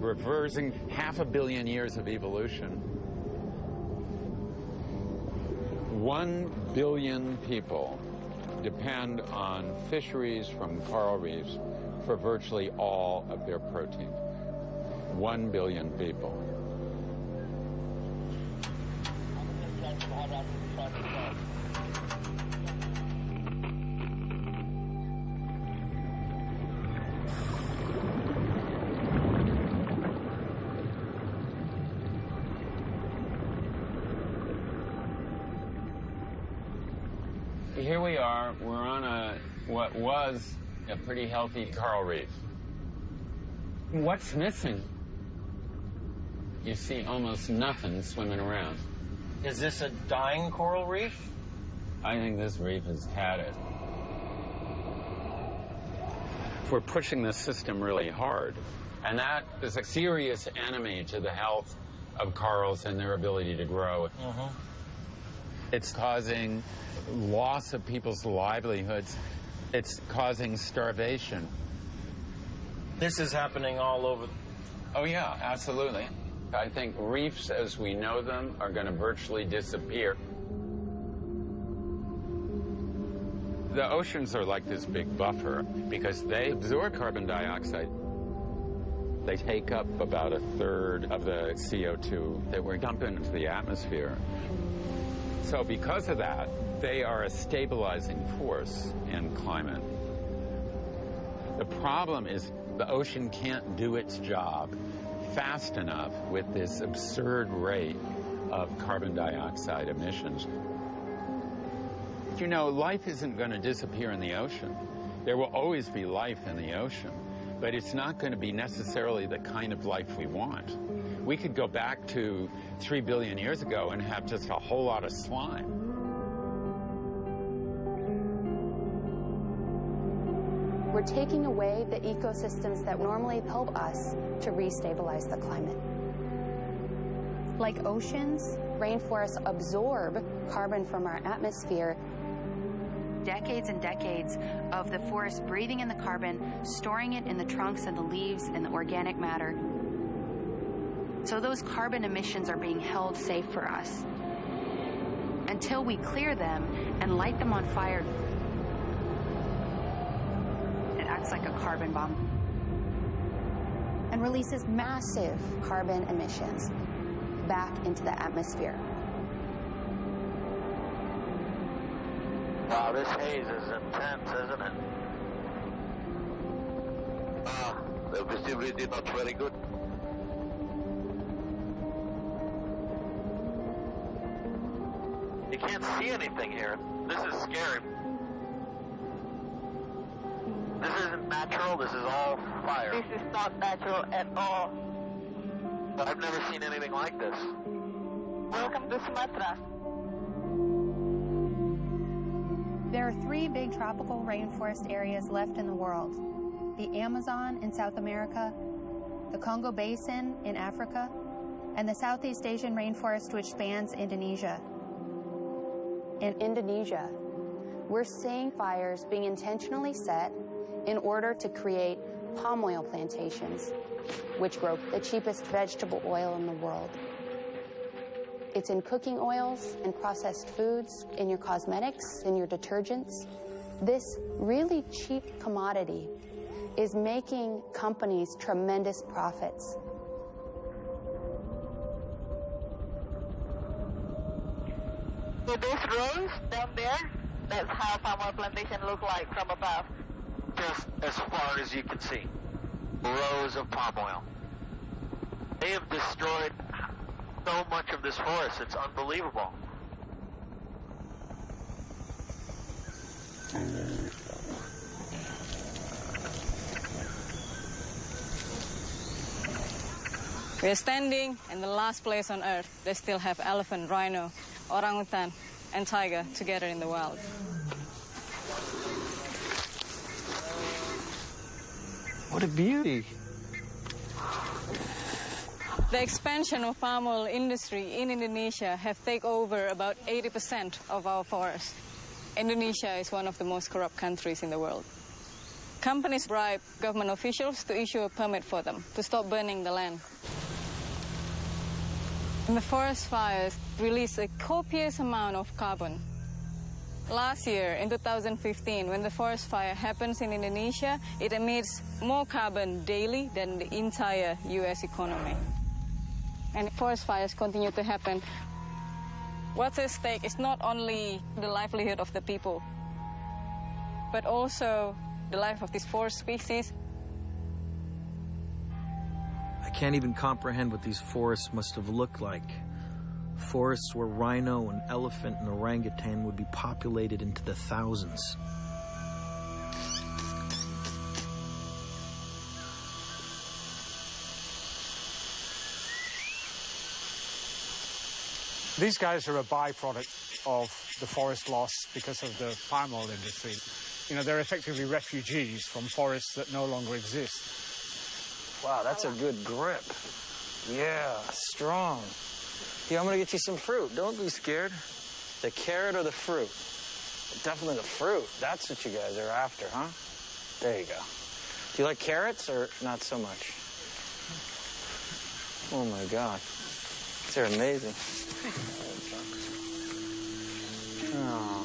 reversing 500 million years of evolution. 1 billion people depend on fisheries from coral reefs for virtually all of their protein. 1 billion people. Here we are, we're on what was a pretty healthy coral reef. What's missing? You see almost nothing swimming around. Is this a dying coral reef? I think this reef has had it. We're pushing this system really hard, and that is a serious enemy to the health of corals and their ability to grow. It's causing loss of people's livelihoods. It's causing starvation. This is happening all over. Oh, yeah, absolutely. I think reefs as we know them are going to virtually disappear. The oceans are like this big buffer because they absorb carbon dioxide. They take up about 1/3 of the CO2 that we're dumping into the atmosphere. So because of that, they are a stabilizing force in climate. The problem is the ocean can't do its job fast enough with this absurd rate of carbon dioxide emissions. You know, life isn't going to disappear in the ocean. There will always be life in the ocean. but it's not going to be necessarily the kind of life we want. We could go back to 3 billion years ago and have just a whole lot of slime. We're taking away the ecosystems that normally help us to restabilize the climate. Like oceans, rainforests absorb carbon from our atmosphere. Decades and decades of the forest breathing in the carbon, storing it in the trunks and the leaves and the organic matter. So those carbon emissions are being held safe for us. Until we clear them and light them on fire, it acts like a carbon bomb and releases massive carbon emissions back into the atmosphere. Wow, this haze is intense, isn't it? The visibility not very good. You can't see anything here. This is scary. This isn't natural, this is all fire. This is not natural at all. I've never seen anything like this. Welcome to Sumatra. There are 3 big tropical rainforest areas left in the world: the Amazon in South America, the Congo Basin in Africa, and the Southeast Asian rainforest, which spans Indonesia. In Indonesia, we're seeing fires being intentionally set in order to create palm oil plantations, which grow the cheapest vegetable oil in the world. It's in cooking oils and processed foods, in your cosmetics, in your detergents. This really cheap commodity is making companies tremendous profits. So those rows down there, that's how palm oil plantation look like from above. Just as far as you can see. Rows of palm oil. They have destroyed so much of this forest, it's unbelievable. We're standing in the last place on Earth. They still have elephant, rhino, orangutan, and tiger together in the wild. What a beauty. The expansion of palm oil industry in Indonesia have taken over about 80% of our forest. Indonesia is one of the most corrupt countries in the world. Companies bribe government officials to issue a permit for them to stop burning the land. And the forest fires release a copious amount of carbon. Last year, in 2015, when the forest fire happens in Indonesia, it emits more carbon daily than the entire US economy. And forest fires continue to happen. What's at stake is not only the livelihood of the people, but also the life of these forest species. I can't even comprehend what these forests must have looked like. Forests where rhino and elephant and orangutan would be populated into the thousands. These guys are a byproduct of the forest loss because of the palm oil industry. You know, they're effectively refugees from forests that no longer exist. Wow, that's a good grip. Yeah, strong. Here, I'm gonna get you some fruit. Don't be scared. The carrot or the fruit? Definitely the fruit. That's what you guys are after, huh? There you go. Do you like carrots or not so much? Oh my God. They're amazing. Oh.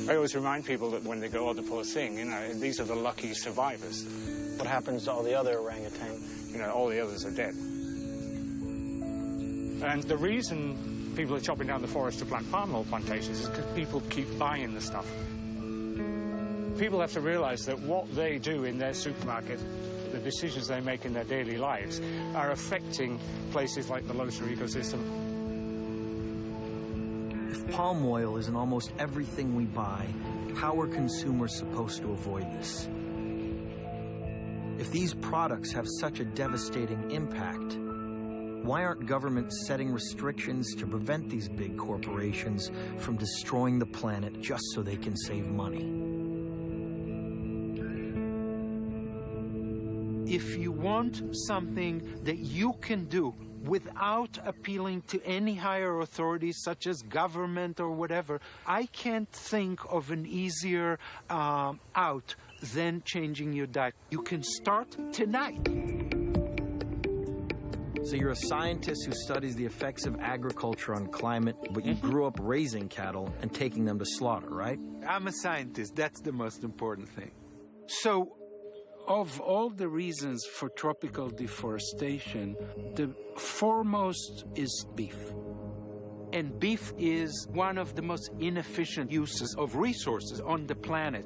I always remind people that when they go, oh, the poor thing, you know, these are the lucky survivors. What happens to all the other orangutan? You know, all the others are dead. And the reason people are chopping down the forest to plant palm oil plantations is because people keep buying the stuff. People have to realize that what they do in their supermarket, the decisions they make in their daily lives, are affecting places like the Lotha ecosystem. If palm oil is in almost everything we buy, how are consumers supposed to avoid this? If these products have such a devastating impact, why aren't governments setting restrictions to prevent these big corporations from destroying the planet just so they can save money? If you want something that you can do without appealing to any higher authorities, such as government or whatever, I can't think of an easier out than changing your diet. You can start tonight. So you're a scientist who studies the effects of agriculture on climate, but you grew up raising cattle and taking them to slaughter, right? I'm a scientist. That's the most important thing. So, of all the reasons for tropical deforestation, the foremost is beef. And beef is one of the most inefficient uses of resources on the planet.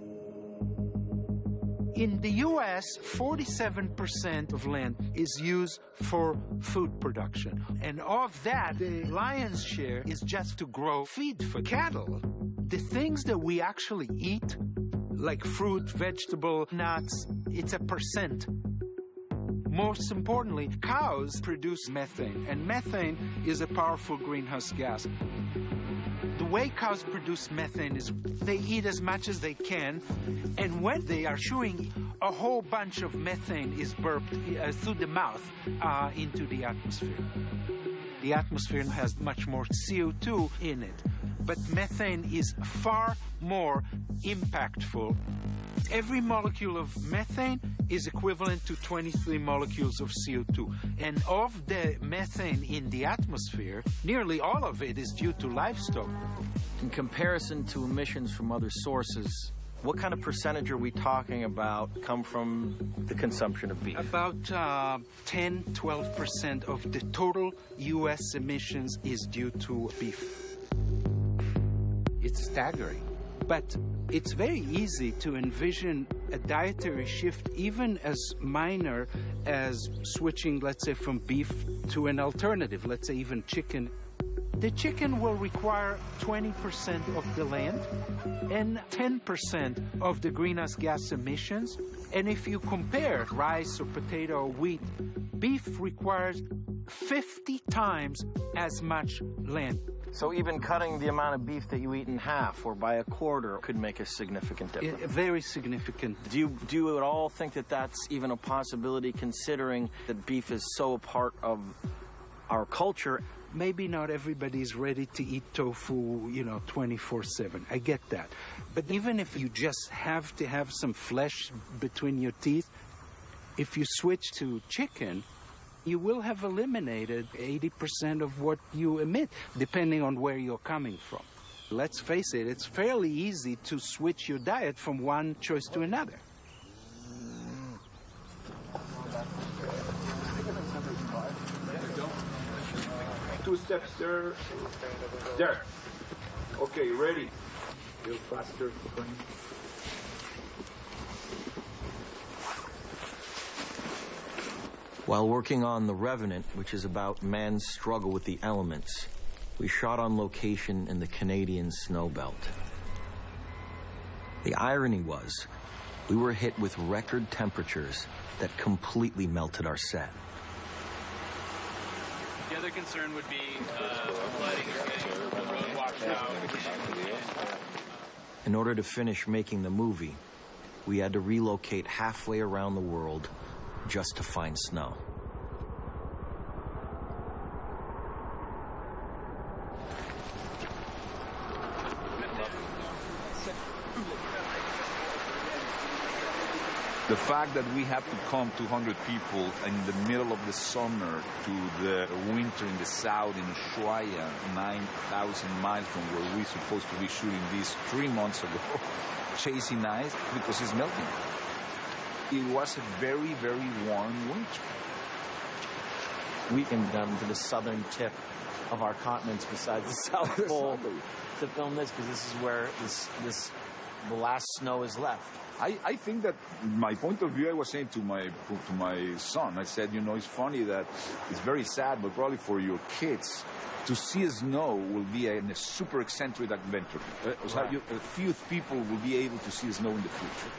In the U.S., 47% of land is used for food production. And of that, the lion's share is just to grow feed for cattle. The things that we actually eat, like fruit, vegetable, nuts, it's a percent. Most importantly, cows produce methane, and methane is a powerful greenhouse gas. The way cows produce methane is they eat as much as they can, and when they are chewing, a whole bunch of methane is burped through the mouth into the atmosphere. The atmosphere has much more CO2 in it, but methane is far more impactful. Every molecule of methane is equivalent to 23 molecules of CO2. And of the methane in the atmosphere, nearly all of it is due to livestock. In comparison to emissions from other sources, what kind of percentage are we talking about come from the consumption of beef? About 10-12% of the total U.S. emissions is due to beef. It's staggering. But it's very easy to envision a dietary shift, even as minor as switching, let's say, from beef to an alternative, let's say even chicken. The chicken will require 20% of the land and 10% of the greenhouse gas emissions. And if you compare rice or potato or wheat, beef requires 50 times as much land. So even cutting the amount of beef that you eat in half or by a quarter could make a significant difference? Very significant. Do you at all think that that's even a possibility, considering that beef is so a part of our culture? Maybe not everybody is ready to eat tofu, 24/7. I get that. But even if you just have to have some flesh between your teeth, if you switch to chicken, you will have eliminated 80% of what you emit, depending on where you're coming from. Let's face it, it's fairly easy to switch your diet from one choice to another. Two steps there. There. Okay, ready. A little faster. While working on The Revenant, which is about man's struggle with the elements, we shot on location in the Canadian snowbelt. The irony was, we were hit with record temperatures that completely melted our set. The other concern would be flooding or getting the road washed out. In order to finish making the movie, we had to relocate halfway around the world just to find snow. The fact that we have to come 200 people in the middle of the summer to the winter in the south in Ushuaia, 9,000 miles from where we're supposed to be shooting this 3 months ago, chasing ice because it's melting. It was a very, very warm winter. We came down to the southern tip of our continents besides the South Pole to film this, because this is where the last snow is left. I think that my point of view, I was saying to my son, I said, it's funny that it's very sad, but probably for your kids, To see snow will be a super eccentric adventure. Right. A few people will be able to see snow in the future.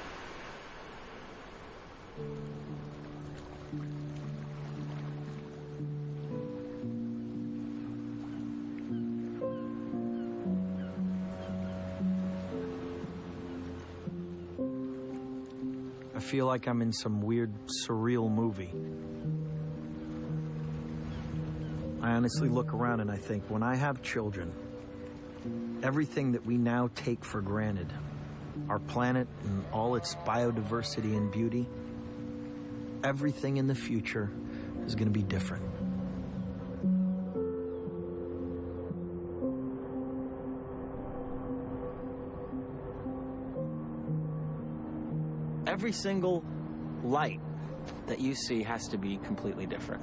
I feel like I'm in some weird, surreal movie. I honestly look around and I think, when I have children, everything that we now take for granted, our planet and all its biodiversity and beauty, everything in the future is going to be different. Every single light that you see has to be completely different.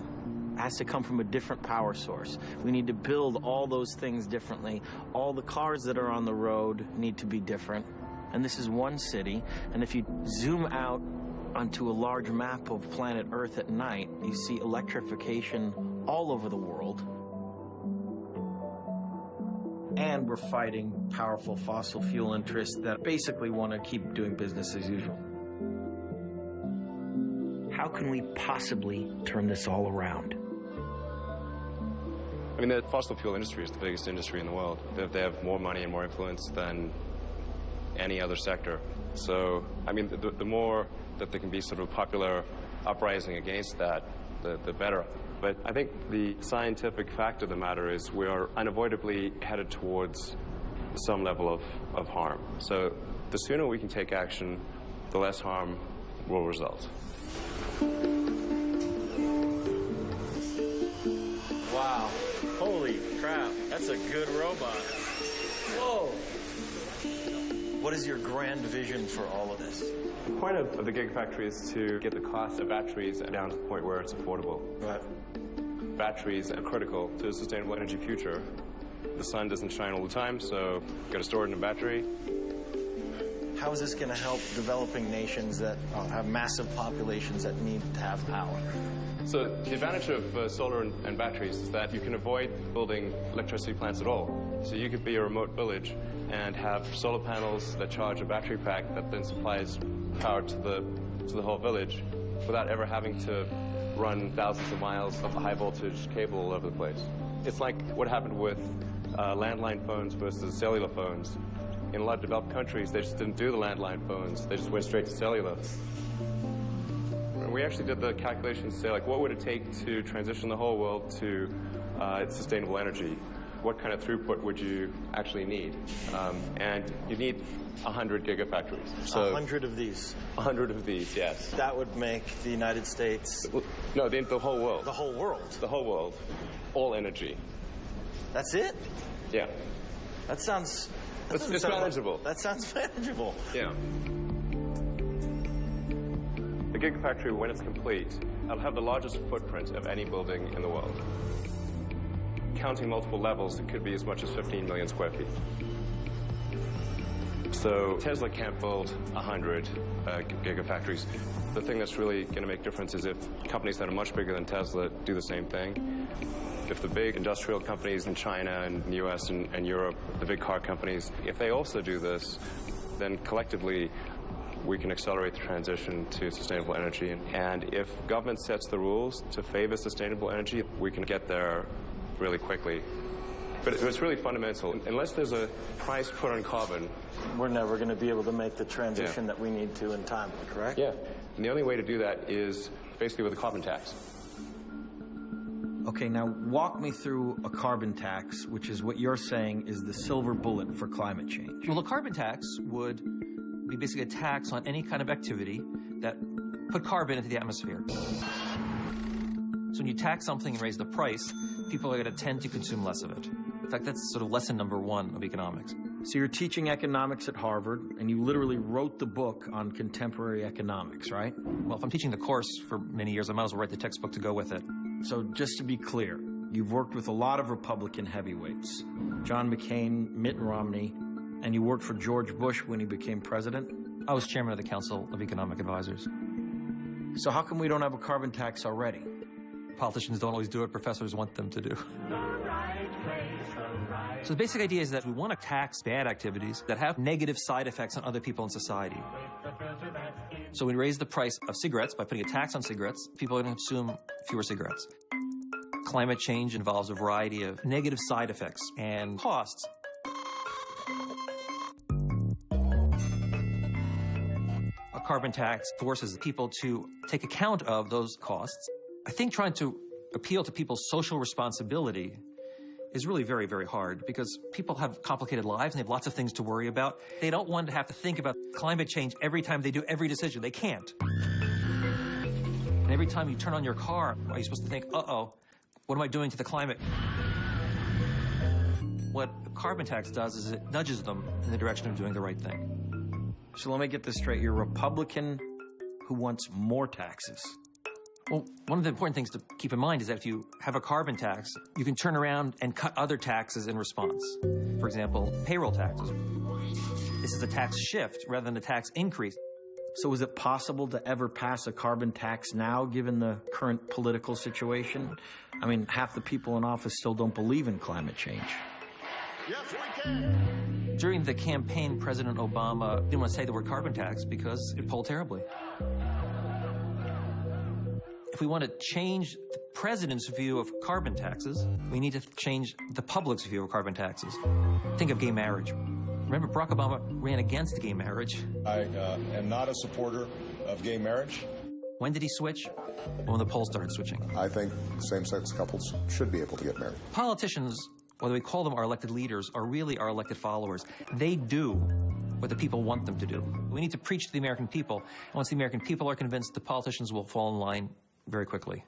It has to come from a different power source. We need to build all those things differently. All the cars that are on the road need to be different. And this is one city. And if you zoom out onto a large map of planet Earth at night, you see electrification all over the world. And we're fighting powerful fossil fuel interests that basically want to keep doing business as usual. How can we possibly turn this all around? I mean, the fossil fuel industry is the biggest industry in the world. They have more money and more influence than any other sector. So, I mean, the more that there can be sort of popular uprising against that, the better. But I think the scientific fact of the matter is we are unavoidably headed towards some level of harm. So the sooner we can take action, the less harm will result. Wow. Holy crap. That's a good robot. Whoa. What is your grand vision for all of this? The point of the Gigafactory is to get the cost of batteries down to the point where it's affordable. Right. Batteries are critical to a sustainable energy future. The sun doesn't shine all the time, so you've got to store it in a battery. How is this going to help developing nations that have massive populations that need to have power? So the advantage of solar and batteries is that you can avoid building electricity plants at all. So you could be a remote village and have solar panels that charge a battery pack that then supplies power to the whole village without ever having to run thousands of miles of high voltage cable all over the place. It's like what happened with landline phones versus cellular phones. In a lot of developed countries, they just didn't do the landline phones. They just went straight to cellular. And we actually did the calculations to say, like, what would it take to transition the whole world to sustainable energy? What kind of throughput would you actually need? And you need 100 gigafactories. So 100 of these? 100 of these, yes. That would make the United States... No, the whole world. The whole world? The whole world. All energy. That's it? Yeah. That sounds... It's manageable. That sounds manageable. Yeah. The Gigafactory, when it's complete, it'll have the largest footprint of any building in the world. Counting multiple levels, it could be as much as 15 million square feet. So Tesla can't build 100 gigafactories. The thing that's really going to make difference is if companies that are much bigger than Tesla do the same thing. If the big industrial companies in China and the US and Europe, the big car companies, if they also do this, then collectively we can accelerate the transition to sustainable energy. And if government sets the rules to favor sustainable energy, we can get there really quickly. But it's really fundamental. Unless there's a price put on carbon, we're never going to be able to make the transition that we need to in time, correct? Yeah. And the only way to do that is basically with a carbon tax. Okay, now walk me through a carbon tax, which is what you're saying is the silver bullet for climate change. Well, a carbon tax would be basically a tax on any kind of activity that put carbon into the atmosphere. So when you tax something and raise the price, people are going to tend to consume less of it. In fact, that's sort of lesson number one of economics. So you're teaching economics at Harvard, and you literally wrote the book on contemporary economics, right? Well, if I'm teaching the course for many years, I might as well write the textbook to go with it. So just to be clear, you've worked with a lot of Republican heavyweights, John McCain, Mitt Romney, and you worked for George Bush when he became president? I was chairman of the Council of Economic Advisors. So how come we don't have a carbon tax already? Politicians don't always do what professors want them to do. The right way. So the basic idea is that we want to tax bad activities that have negative side effects on other people in society. So we raise the price of cigarettes by putting a tax on cigarettes. People are going to consume fewer cigarettes. Climate change involves a variety of negative side effects and costs. A carbon tax forces people to take account of those costs. I think trying to appeal to people's social responsibility is really very, very hard because people have complicated lives and they have lots of things to worry about. They don't want to have to think about climate change every time they do every decision. They can't. And every time you turn on your car, are you supposed to think, uh-oh, what am I doing to the climate? What a carbon tax does is it nudges them in the direction of doing the right thing. So let me get this straight. You're a Republican who wants more taxes. Well, one of the important things to keep in mind is that if you have a carbon tax, you can turn around and cut other taxes in response. For example, payroll taxes. This is a tax shift rather than a tax increase. So is it possible to ever pass a carbon tax now, given the current political situation? I mean, half the people in office still don't believe in climate change. Yes, we can. During the campaign, President Obama didn't want to say the word carbon tax because it polled terribly. If we want to change the president's view of carbon taxes, we need to change the public's view of carbon taxes. Think of gay marriage. Remember, Barack Obama ran against gay marriage. I am not a supporter of gay marriage. When did he switch? When the polls started switching. I think same-sex couples should be able to get married. Politicians, whether we call them our elected leaders, are really our elected followers. They do what the people want them to do. We need to preach to the American people. And once the American people are convinced, the politicians will fall in line very quickly.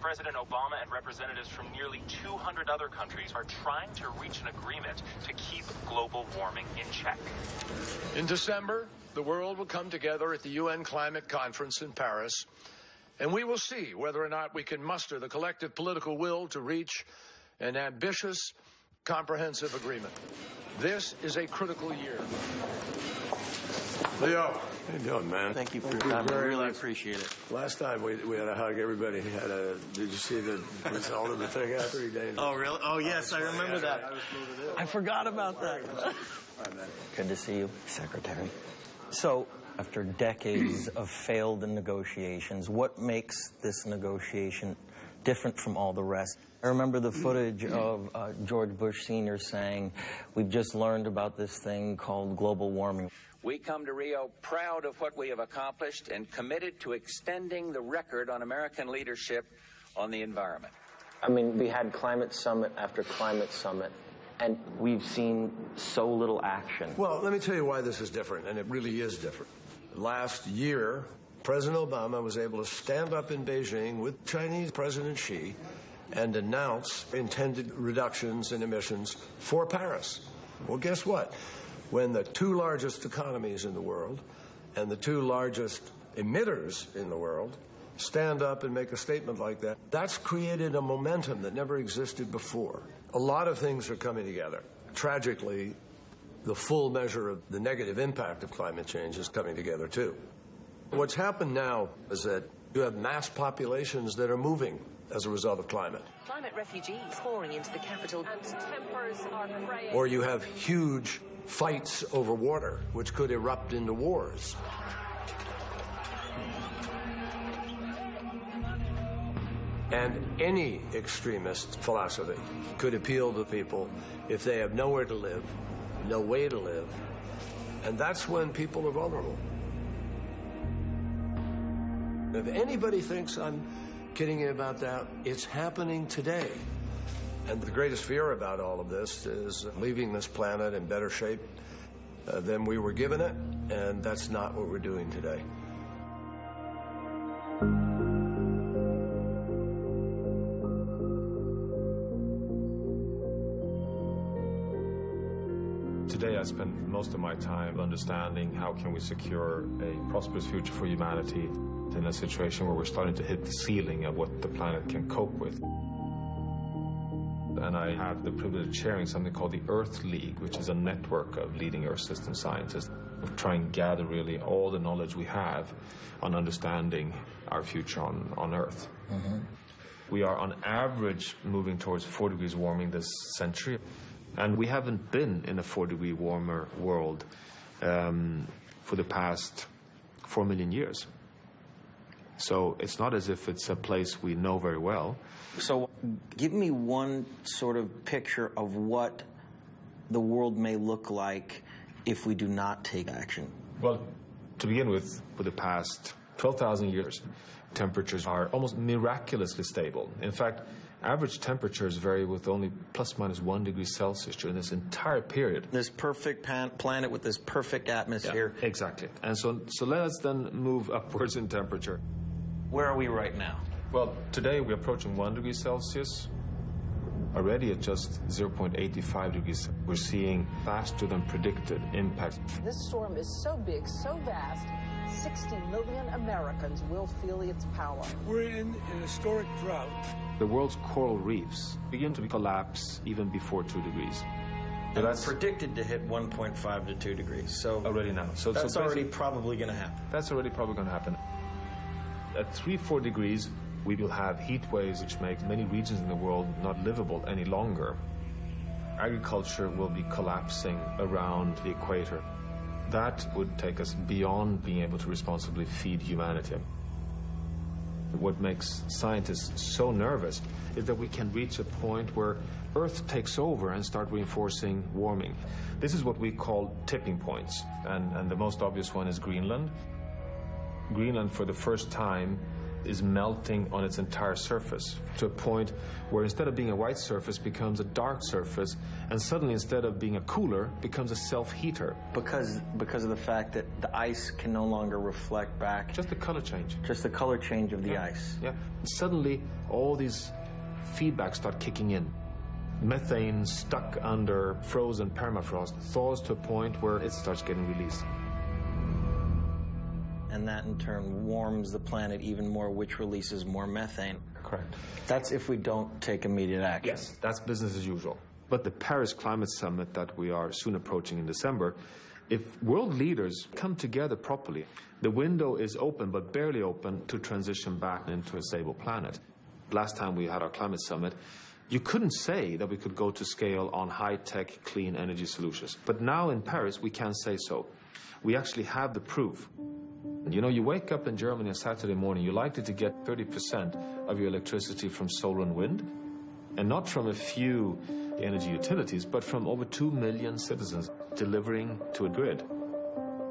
President Obama and representatives from nearly 200 other countries are trying to reach an agreement to keep global warming in check. In December, the world will come together at the UN Climate Conference in Paris, and we will see whether or not we can muster the collective political will to reach an ambitious, comprehensive agreement. This is a critical year. Leo, how you doing, man? Thank you for your time. I really appreciate it. Last time we had a hug, everybody had a... Did you see the result of the thing after 3 days? Oh, really? Oh, yes, I remember that. I forgot about that. Good to see you, Secretary. So, after decades of failed negotiations, what makes this negotiation different from all the rest? I remember the footage of George Bush Sr. saying, we've just learned about this thing called global warming. We come to Rio proud of what we have accomplished and committed to extending the record on American leadership on the environment. I mean, we had climate summit after climate summit, and we've seen so little action. Well, let me tell you why this is different, and it really is different. Last year, President Obama was able to stand up in Beijing with Chinese President Xi and announce intended reductions in emissions for Paris. Well, guess what? When the two largest economies in the world and the two largest emitters in the world stand up and make a statement like that, that's created a momentum that never existed before. A lot of things are coming together. Tragically, the full measure of the negative impact of climate change is coming together, too. What's happened now is that you have mass populations that are moving as a result of climate. Climate refugees pouring into the capital. And tempers are fraying. Or you have huge fights over water, which could erupt into wars. And any extremist philosophy could appeal to people if they have nowhere to live, no way to live, and that's when people are vulnerable. If anybody thinks I'm kidding you about that, it's happening today. And the greatest fear about all of this is leaving this planet in better shape than we were given it, and that's not what we're doing today. Today I spend most of my time understanding how can we secure a prosperous future for humanity in a situation where we're starting to hit the ceiling of what the planet can cope with. And I have the privilege of chairing something called the Earth League, which is a network of leading Earth system scientists who try and gather really all the knowledge we have on understanding our future on Earth. We are on average moving towards 4 degrees warming this century. And we haven't been in a 4-degree warmer world for the past 4 million years. So it's not as if it's a place we know very well. So give me one sort of picture of what the world may look like if we do not take action. Well, to begin with, for the past 12,000 years, temperatures are almost miraculously stable. In fact, average temperatures vary with only plus minus 1 degree Celsius during this entire period. This perfect planet with this perfect atmosphere. Yeah, exactly. And so let's then move upwards in temperature. Where are we right now? Well, today we're approaching 1 degree Celsius. Already at just 0.85 degrees, we're seeing faster than predicted impacts. This storm is so big, so vast, 60 million Americans will feel its power. We're in an historic drought. The world's coral reefs begin to collapse even before 2 degrees. And that's predicted to hit 1.5 to 2 degrees. So already now. So that's already probably going to happen. That's already probably going to happen. At 3-4 degrees, we will have heat waves which make many regions in the world not livable any longer. Agriculture will be collapsing around the equator. That would take us beyond being able to responsibly feed humanity. What makes scientists so nervous is that we can reach a point where Earth takes over and start reinforcing warming. This is what we call tipping points, and the most obvious one is Greenland. Greenland, for the first time, is melting on its entire surface to a point where instead of being a white surface becomes a dark surface, and suddenly instead of being a cooler becomes a self-heater. Because of the fact that the ice can no longer reflect back. Just the color change. Just the color change of the ice. Yeah. Suddenly all these feedbacks start kicking in. Methane stuck under frozen permafrost thaws to a point where it starts getting released. And that in turn warms the planet even more, which releases more methane. Correct. That's if we don't take immediate action. Yes, that's business as usual. But the Paris Climate Summit that we are soon approaching in December, if world leaders come together properly, the window is open, but barely open, to transition back into a stable planet. Last time we had our climate summit, you couldn't say that we could go to scale on high-tech, clean energy solutions. But now in Paris, we can say so. We actually have the proof. You know, you wake up in Germany on Saturday morning, you're likely to get 30% of your electricity from solar and wind, and not from a few energy utilities, but from over 2 million citizens delivering to a grid.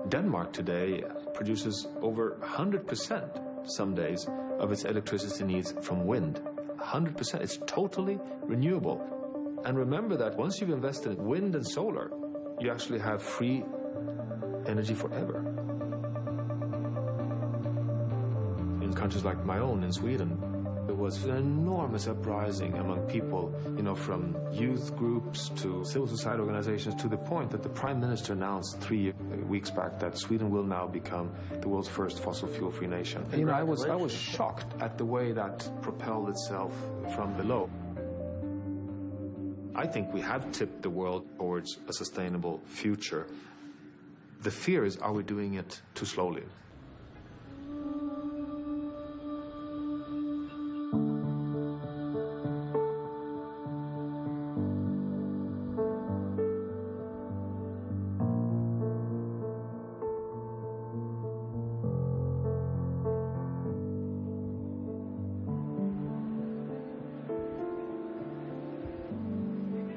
Denmark today produces over 100% some days of its electricity needs from wind. 100%. It's totally renewable. And remember that once you've invested in wind and solar, you actually have free energy forever. In countries like my own, in Sweden, there was an enormous uprising among people, you know, from youth groups to civil society organizations, to the point that the Prime Minister announced 3 weeks back that Sweden will now become the world's first fossil fuel-free nation. You know, I was shocked at the way that propelled itself from below. I think we have tipped the world towards a sustainable future. The fear is, are we doing it too slowly?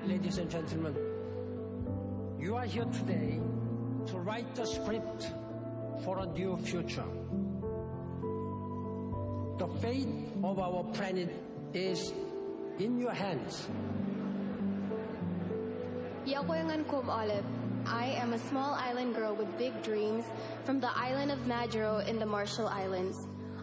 Ladies and gentlemen, you are here today to write the script for a new future. The fate of our planet is in your hands. Olive. I am a small island girl with big dreams from the island of Majuro in the Marshall Islands.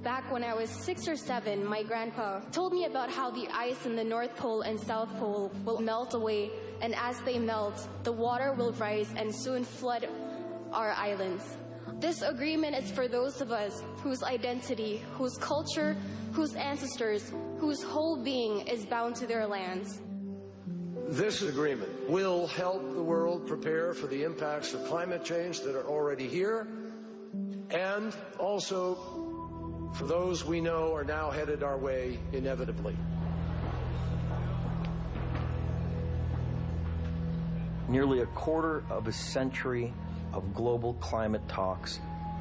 Back when I was 6 or 7, my grandpa told me about how the ice in the North Pole and South Pole will melt away, and as they melt, the water will rise and soon flood our islands. This agreement is for those of us whose identity, whose culture, whose ancestors, whose whole being is bound to their lands. This agreement will help the world prepare for the impacts of climate change that are already here, and also for those we know are now headed our way inevitably. Nearly a quarter of a century of global climate talks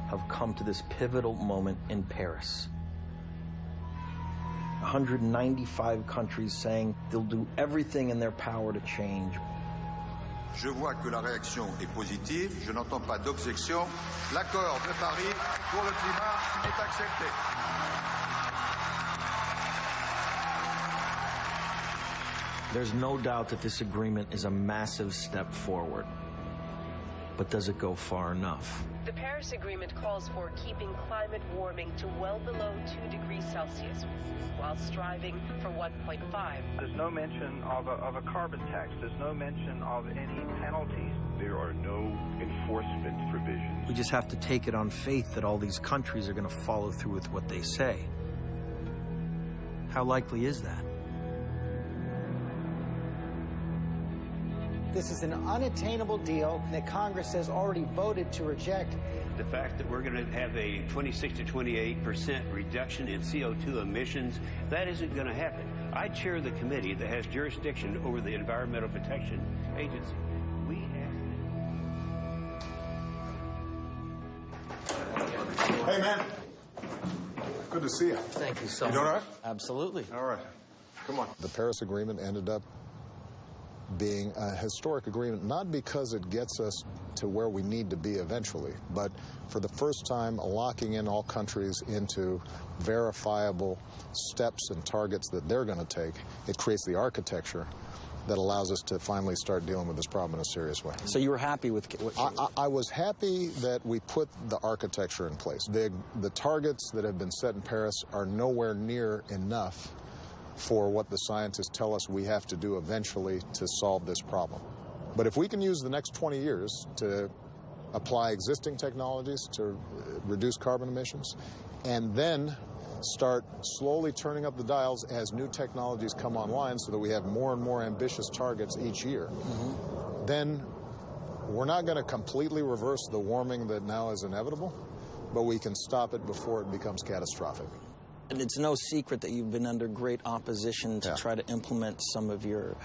have come to this pivotal moment in Paris. 195 countries saying they'll do everything in their power to change. Je vois que la réaction est positive. Je n'entends pas d'objection. L'accord de Paris pour le climat est accepté. There's no doubt that this agreement is a massive step forward. But does it go far enough? The Paris Agreement calls for keeping climate warming to well below 2 degrees Celsius, while striving for 1.5. There's no mention of a carbon tax. There's no mention of any penalties. There are no enforcement provisions. We just have to take it on faith that all these countries are going to follow through with what they say. How likely is that? This is an unattainable deal that Congress has already voted to reject. The fact that we're going to have a 26 to 28% reduction in CO2 emissions, that isn't going to happen. I chair the committee that has jurisdiction over the Environmental Protection Agency. Hey, man. Good to see you. Thank you so much. much. You doing all right? Absolutely. All right. Come on. The Paris Agreement ended up being a historic agreement, not because it gets us to where we need to be eventually, but for the first time locking in all countries into verifiable steps and targets that they're going to take. It creates the architecture that allows us to finally start dealing with this problem in a serious way. So you were happy with what I was happy that we put the architecture in place. The targets that have been set in Paris are nowhere near enough for what the scientists tell us we have to do eventually to solve this problem. But if we can use the next 20 years to apply existing technologies to reduce carbon emissions, and then start slowly turning up the dials as new technologies come online so that we have more and more ambitious targets each year, then we're not going to completely reverse the warming that now is inevitable, but we can stop it before it becomes catastrophic. And it's no secret that you've been under great opposition to try to implement some of your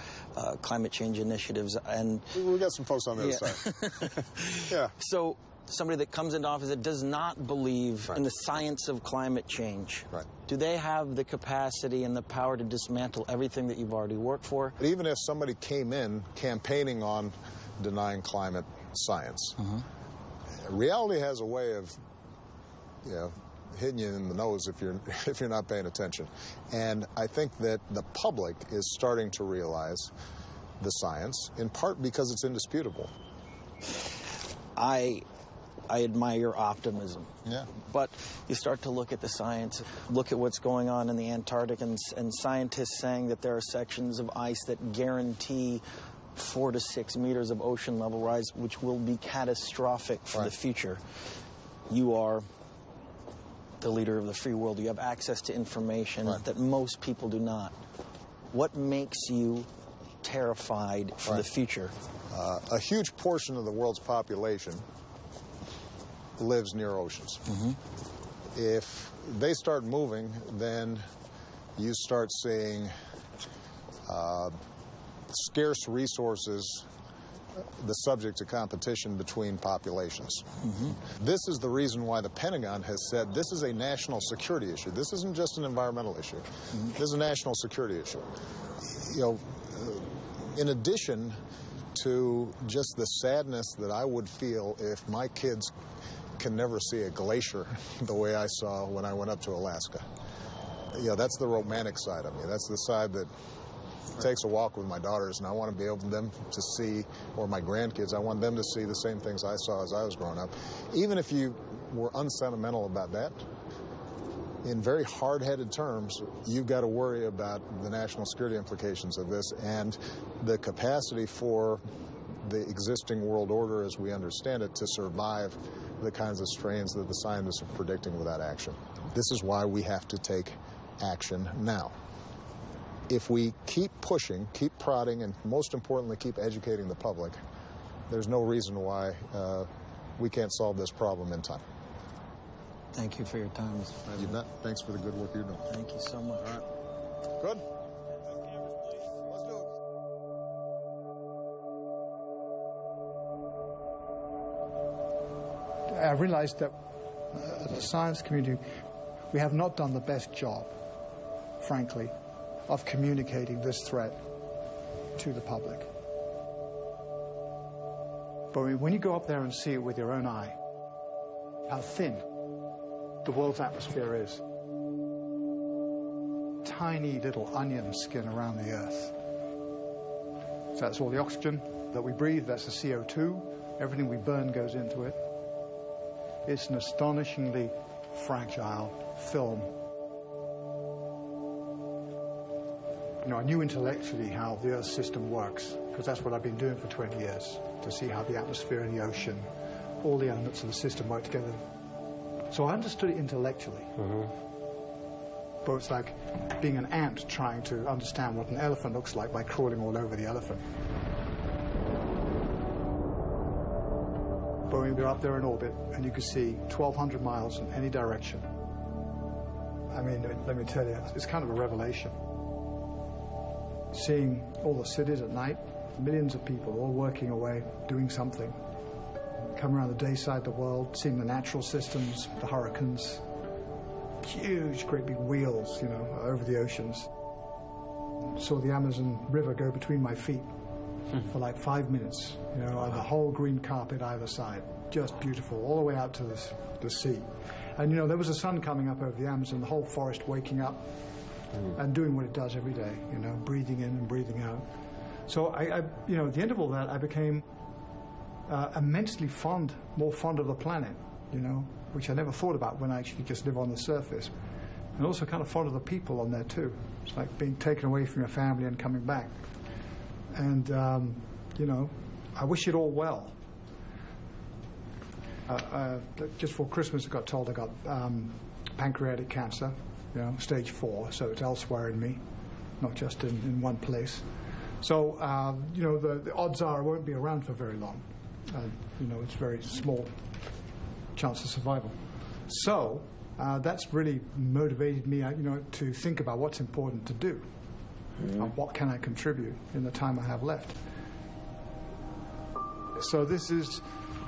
climate change initiatives. And we got some folks on the other side. Yeah. So somebody that comes into office that does not believe in the science of climate change, do they have the capacity and the power to dismantle everything that you've already worked for? Even if somebody came in campaigning on denying climate science, reality has a way of, hitting you in the nose if you're not paying attention. And I think that the public is starting to realize the science, in part because it's indisputable. I admire your optimism. Yeah. But you start to look at the science, look at what's going on in the Antarctic, and scientists saying that there are sections of ice that guarantee 4 to 6 meters of ocean level rise, which will be catastrophic for the future. You are the leader of the free world. You have access to information that most people do not. What makes you terrified for the future? A huge portion of the world's population lives near oceans. If they start moving, then you start seeing scarce resources the subject to competition between populations. This is the reason why the Pentagon has said this is a national security issue. This isn't just an environmental issue. This is a national security issue. In addition to just the sadness that I would feel if my kids can never see a glacier the way I saw when I went up to Alaska. That's the romantic side of me. That's the side that takes a walk with my daughters, and I want to be able for them to see, or my grandkids, I want them to see the same things I saw as I was growing up. Even if you were unsentimental about that, in very hard-headed terms, you've got to worry about the national security implications of this and the capacity for the existing world order as we understand it to survive the kinds of strains that the scientists are predicting without action. This is why we have to take action now. If we keep pushing, keep prodding, and most importantly, keep educating the public, there's no reason why we can't solve this problem in time. Thank you for your time, Mr. President. You bet. Thanks for the good work you're doing. Thank you so much. All right. Good. I realized that as a science community, we have not done the best job, frankly, of communicating this threat to the public. But when you go up there and see it with your own eye, how thin the world's atmosphere is. Tiny little onion skin around the Earth. So that's all the oxygen that we breathe, that's the CO2. Everything we burn goes into it. It's an astonishingly fragile film. You know, I knew intellectually how the Earth system works, because that's what I've been doing for 20 years, to see how the atmosphere and the ocean, all the elements of the system work together. So I understood it intellectually. But it's like being an ant trying to understand what an elephant looks like by crawling all over the elephant. But when you're up there in orbit and you can see 1,200 miles in any direction, I mean, let me tell you, it's kind of a revelation. Seeing all the cities at night, millions of people all working away, doing something. Coming around the day side of the world, seeing the natural systems, the hurricanes, huge, great big wheels, you know, over the oceans. Saw the Amazon River go between my feet for like 5 minutes, you know, and the whole green carpet either side. Just beautiful, all the way out to the sea. And, you know, there was the sun coming up over the Amazon, the whole forest waking up and doing what it does every day, you know, breathing in and breathing out. So I you know, at the end of all that, I became immensely fond, more fond of the planet, you know, which I never thought about when I actually just live on the surface. And also kind of fond of the people on there too. It's like being taken away from your family and coming back. And, you know, I wish it all well. Just before Christmas, I got told I got pancreatic cancer, you know, stage 4, so it's elsewhere in me, not just in one place. So, you know, the odds are I won't be around for very long. You know, it's very small chance of survival. So, that's really motivated me, you know, to think about what's important to do. And what can I contribute in the time I have left? So this is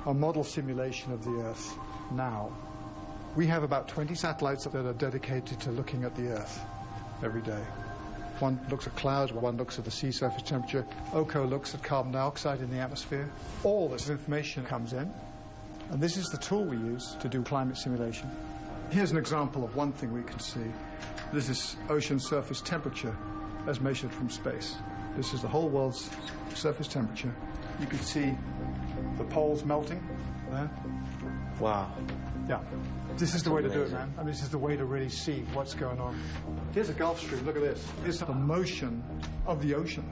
a model simulation of the Earth now. We have about 20 satellites that are dedicated to looking at the Earth every day. One looks at clouds, one looks at the sea surface temperature. OCO looks at carbon dioxide in the atmosphere. All this information comes in, and this is the tool we use to do climate simulation. Here's an example of one thing we can see. This is ocean surface temperature as measured from space. This is the whole world's surface temperature. You can see the poles melting there. Wow. Yeah. This is the way to do it, man. I mean, this is the way to really see what's going on. Here's a Gulf Stream. Look at this. It's the motion of the ocean.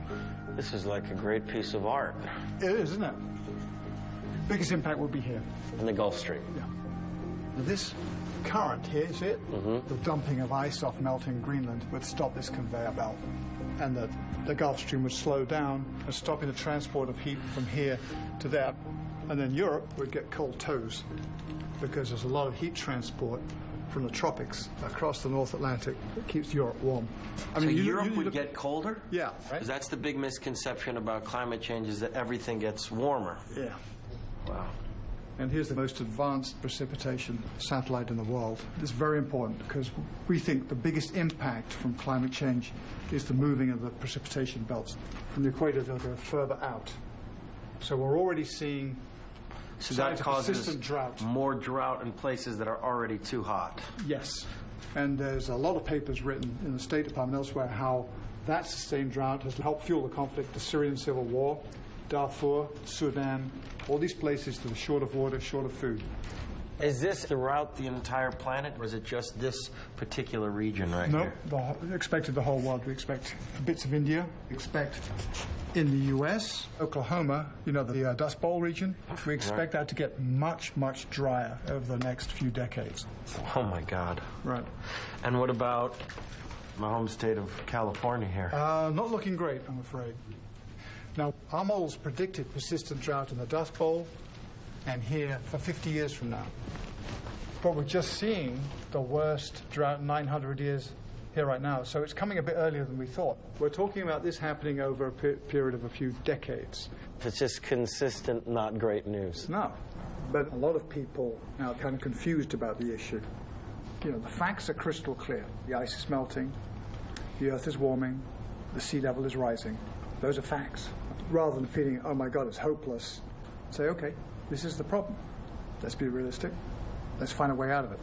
This is like a great piece of art. It is, isn't it? Biggest impact will be here. In the Gulf Stream. Yeah. This current here, see it? The dumping of ice off melting Greenland would stop this conveyor belt. And the Gulf Stream would slow down, and stopping the transport of heat from here to there. And then Europe would get cold toes, because there's a lot of heat transport from the tropics across the North Atlantic that keeps Europe warm. I mean, Europe would get colder? Yeah. Right? Because that's the big misconception about climate change, is that everything gets warmer. Yeah. Wow. And here's the most advanced precipitation satellite in the world. It's very important because we think the biggest impact from climate change is the moving of the precipitation belts from the equator to go further out. So we're already seeing so that causes persistent drought. More drought in places that are already too hot. Yes. And there's a lot of papers written in the State Department elsewhere how that sustained drought has helped fuel the conflict, the Syrian civil war, Darfur, Sudan, all these places that are short of water, short of food. Is this throughout the entire planet, or is it just this particular region right here? No, we expected the whole world. We expect bits of India. We expect in the U.S., Oklahoma, you know, the Dust Bowl region. We expect that to get much, much drier over the next few decades. Oh, my God. Right. And what about my home state of California here? Not looking great, I'm afraid. Now, our models predicted persistent drought in the Dust Bowl and here for 50 years from now. But we're just seeing the worst drought in 900 years here right now. So it's coming a bit earlier than we thought. We're talking about this happening over a period of a few decades. It's just consistent, not great news. No. But a lot of people are kind of confused about the issue. You know, the facts are crystal clear. The ice is melting, the Earth is warming, the sea level is rising. Those are facts. Rather than feeling, oh my God, it's hopeless, say, okay, this is the problem. Let's be realistic. Let's find a way out of it.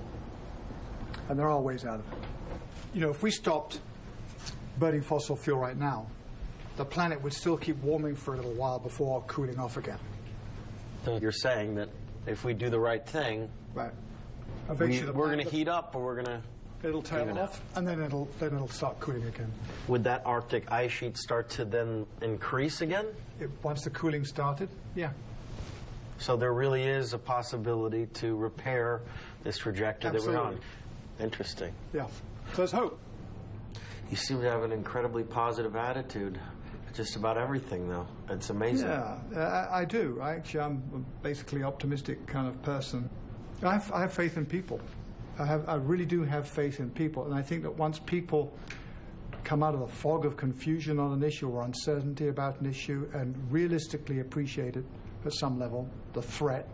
And there are ways out of it. You know, if we stopped burning fossil fuel right now, the planet would still keep warming for a little while before cooling off again. So you're saying that if we do the right thing, right, we're going to heat up, or we're going to... It'll tail off, and then it'll start cooling again. Would that Arctic ice sheet start to then increase again? Once the cooling started, yeah. So there really is a possibility to repair this trajectory that we're on. Interesting. Yeah. So there's hope. You seem to have an incredibly positive attitude. Just about everything, though. It's amazing. Yeah, I do. I'm a basically optimistic kind of person. I have faith in people. I really do have faith in people, and I think that once people come out of the fog of confusion on an issue or uncertainty about an issue and realistically appreciate it at some level, the threat,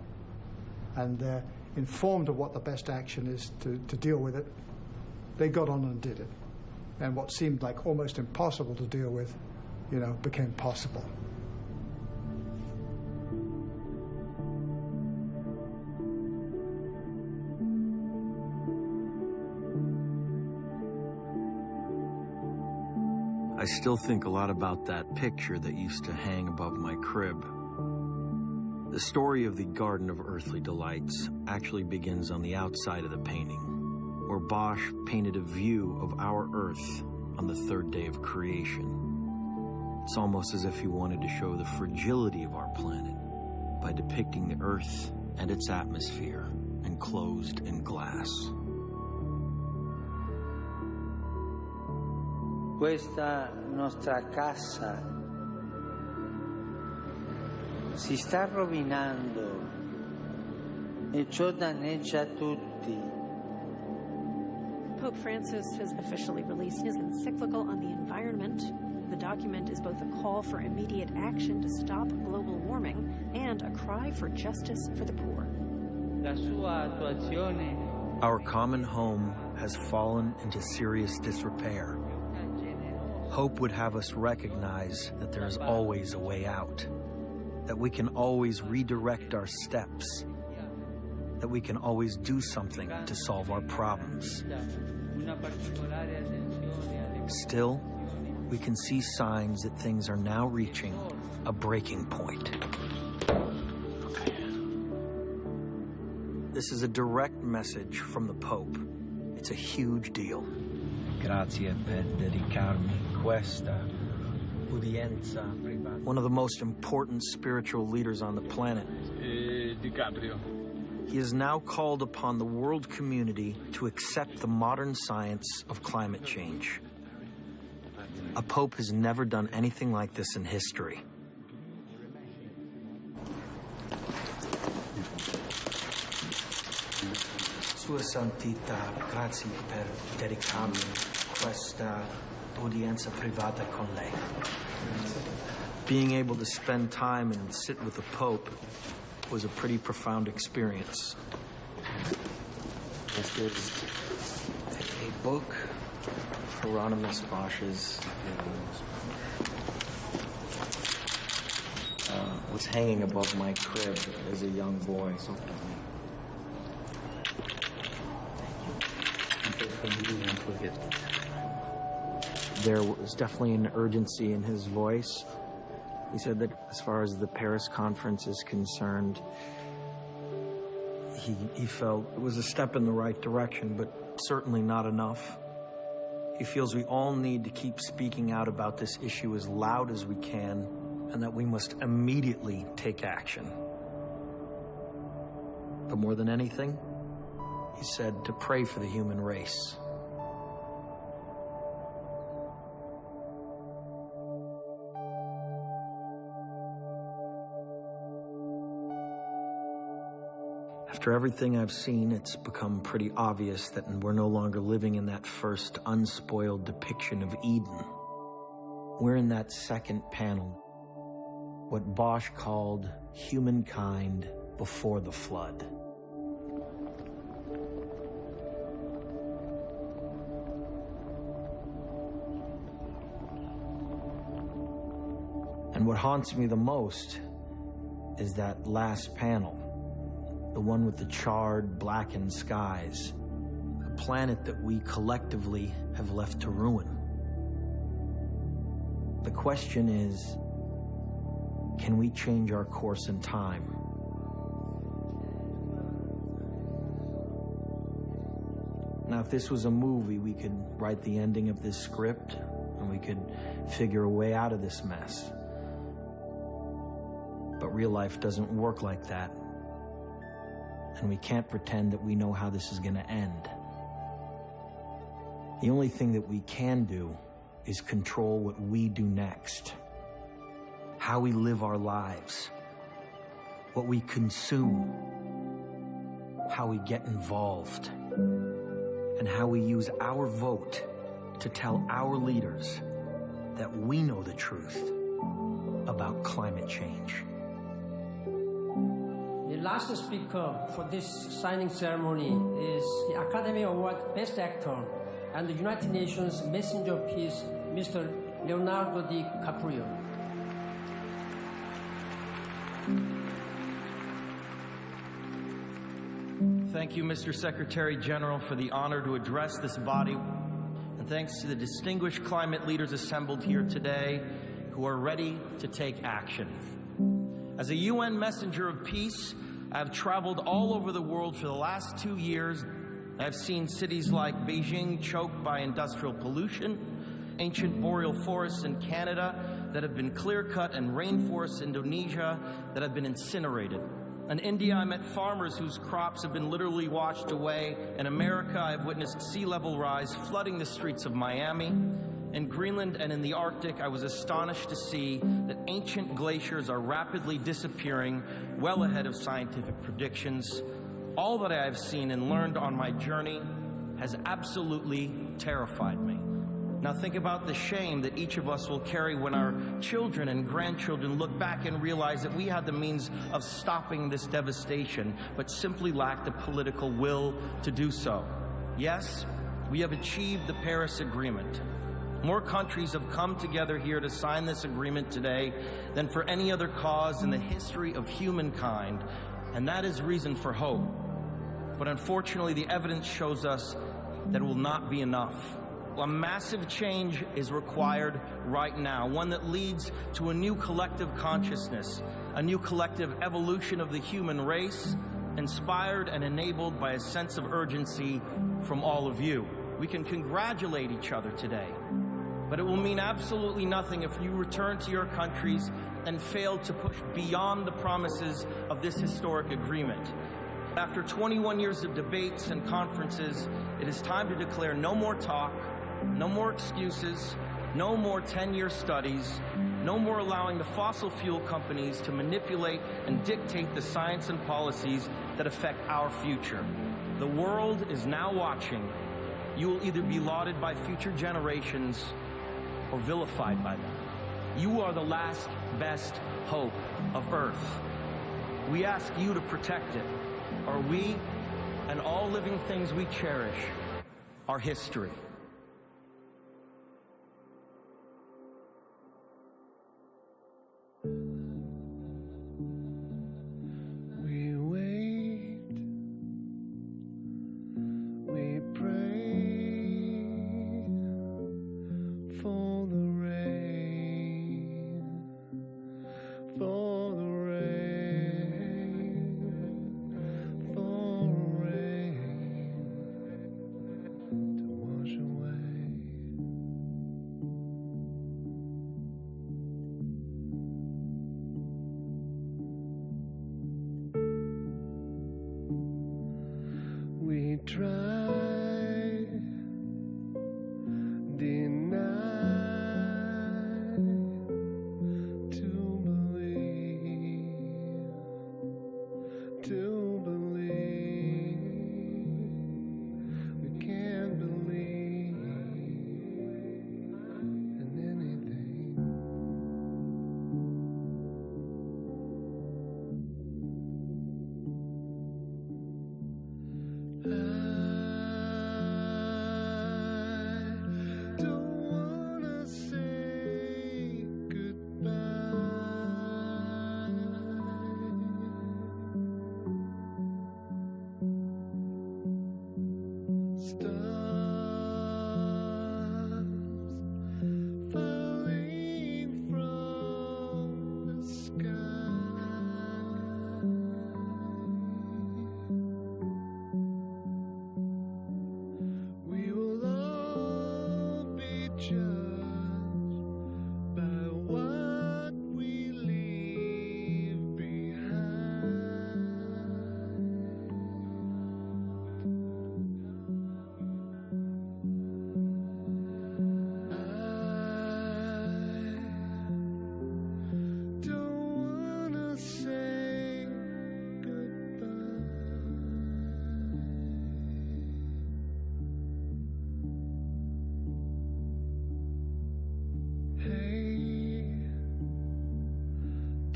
and they're informed of what the best action is to deal with it, they got on and did it. And what seemed like almost impossible to deal with, you know, became possible. I still think a lot about that picture that used to hang above my crib. The story of the Garden of Earthly Delights actually begins on the outside of the painting, where Bosch painted a view of our Earth on the third day of creation. It's almost as if he wanted to show the fragility of our planet by depicting the Earth and its atmosphere enclosed in glass. Questa nostra casa si sta rovinando e ciò danneggia tutti. Pope Francis has officially released his encyclical on the environment. The document is both a call for immediate action to stop global warming and a cry for justice for the poor. La sua attuazione. Our common home has fallen into serious disrepair. Hope would have us recognize that there is always a way out, that we can always redirect our steps, that we can always do something to solve our problems. Still, we can see signs that things are now reaching a breaking point. This is a direct message from the Pope. It's a huge deal. Grazie per dedicarmi questa udienza privata. One of the most important spiritual leaders on the planet. DiCaprio. He has now called upon the world community to accept the modern science of climate change. A pope has never done anything like this in history. Sua Santità, grazie per dedicarmi questa udienza privata con lei. Being able to spend time and sit with the Pope was a pretty profound experience. This is a book, Hieronymus Bosch's, was hanging above my crib as a young boy. There was definitely an urgency in his voice. He said that as far as the Paris conference is concerned, he felt it was a step in the right direction, but certainly not enough. He feels we all need to keep speaking out about this issue as loud as we can, and that we must immediately take action. But more than anything, he said to pray for the human race. After everything I've seen, it's become pretty obvious that we're no longer living in that first unspoiled depiction of Eden. We're in that second panel, what Bosch called humankind before the flood. And what haunts me the most is that last panel, the one with the charred, blackened skies, a planet that we collectively have left to ruin. The question is, can we change our course in time? Now, if this was a movie, we could write the ending of this script, and we could figure a way out of this mess. But real life doesn't work like that. And we can't pretend that we know how this is going to end. The only thing that we can do is control what we do next. How we live our lives. What we consume. How we get involved. And how we use our vote to tell our leaders that we know the truth about climate change. The last speaker for this signing ceremony is the Academy Award Best Actor and the United Nations Messenger of Peace, Mr. Leonardo DiCaprio. Thank you, Mr. Secretary General, for the honor to address this body. And thanks to the distinguished climate leaders assembled here today who are ready to take action. As a UN messenger of peace, I've traveled all over the world for the last 2 years. I've seen cities like Beijing choked by industrial pollution, ancient boreal forests in Canada that have been clear-cut, and rainforests in Indonesia that have been incinerated. In India, I met farmers whose crops have been literally washed away. In America, I've witnessed sea level rise flooding the streets of Miami. In Greenland and in the Arctic, I was astonished to see that ancient glaciers are rapidly disappearing, well ahead of scientific predictions. All that I have seen and learned on my journey has absolutely terrified me. Now think about the shame that each of us will carry when our children and grandchildren look back and realize that we had the means of stopping this devastation, but simply lacked the political will to do so. Yes, we have achieved the Paris Agreement. More countries have come together here to sign this agreement today than for any other cause in the history of humankind, and that is reason for hope. But unfortunately, the evidence shows us that it will not be enough. A massive change is required right now, one that leads to a new collective consciousness, a new collective evolution of the human race, inspired and enabled by a sense of urgency from all of you. We can congratulate each other today, but it will mean absolutely nothing if you return to your countries and fail to push beyond the promises of this historic agreement. After 21 years of debates and conferences, it is time to declare no more talk, no more excuses, no more 10-year studies, no more allowing the fossil fuel companies to manipulate and dictate the science and policies that affect our future. The world is now watching. You will either be lauded by future generations or vilified by them. You are the last best hope of Earth. We ask you to protect it, or we and all living things we cherish are history. We wait, we pray for the rain, for the rain, for rain to wash away. We try, deny, to believe,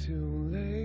too late.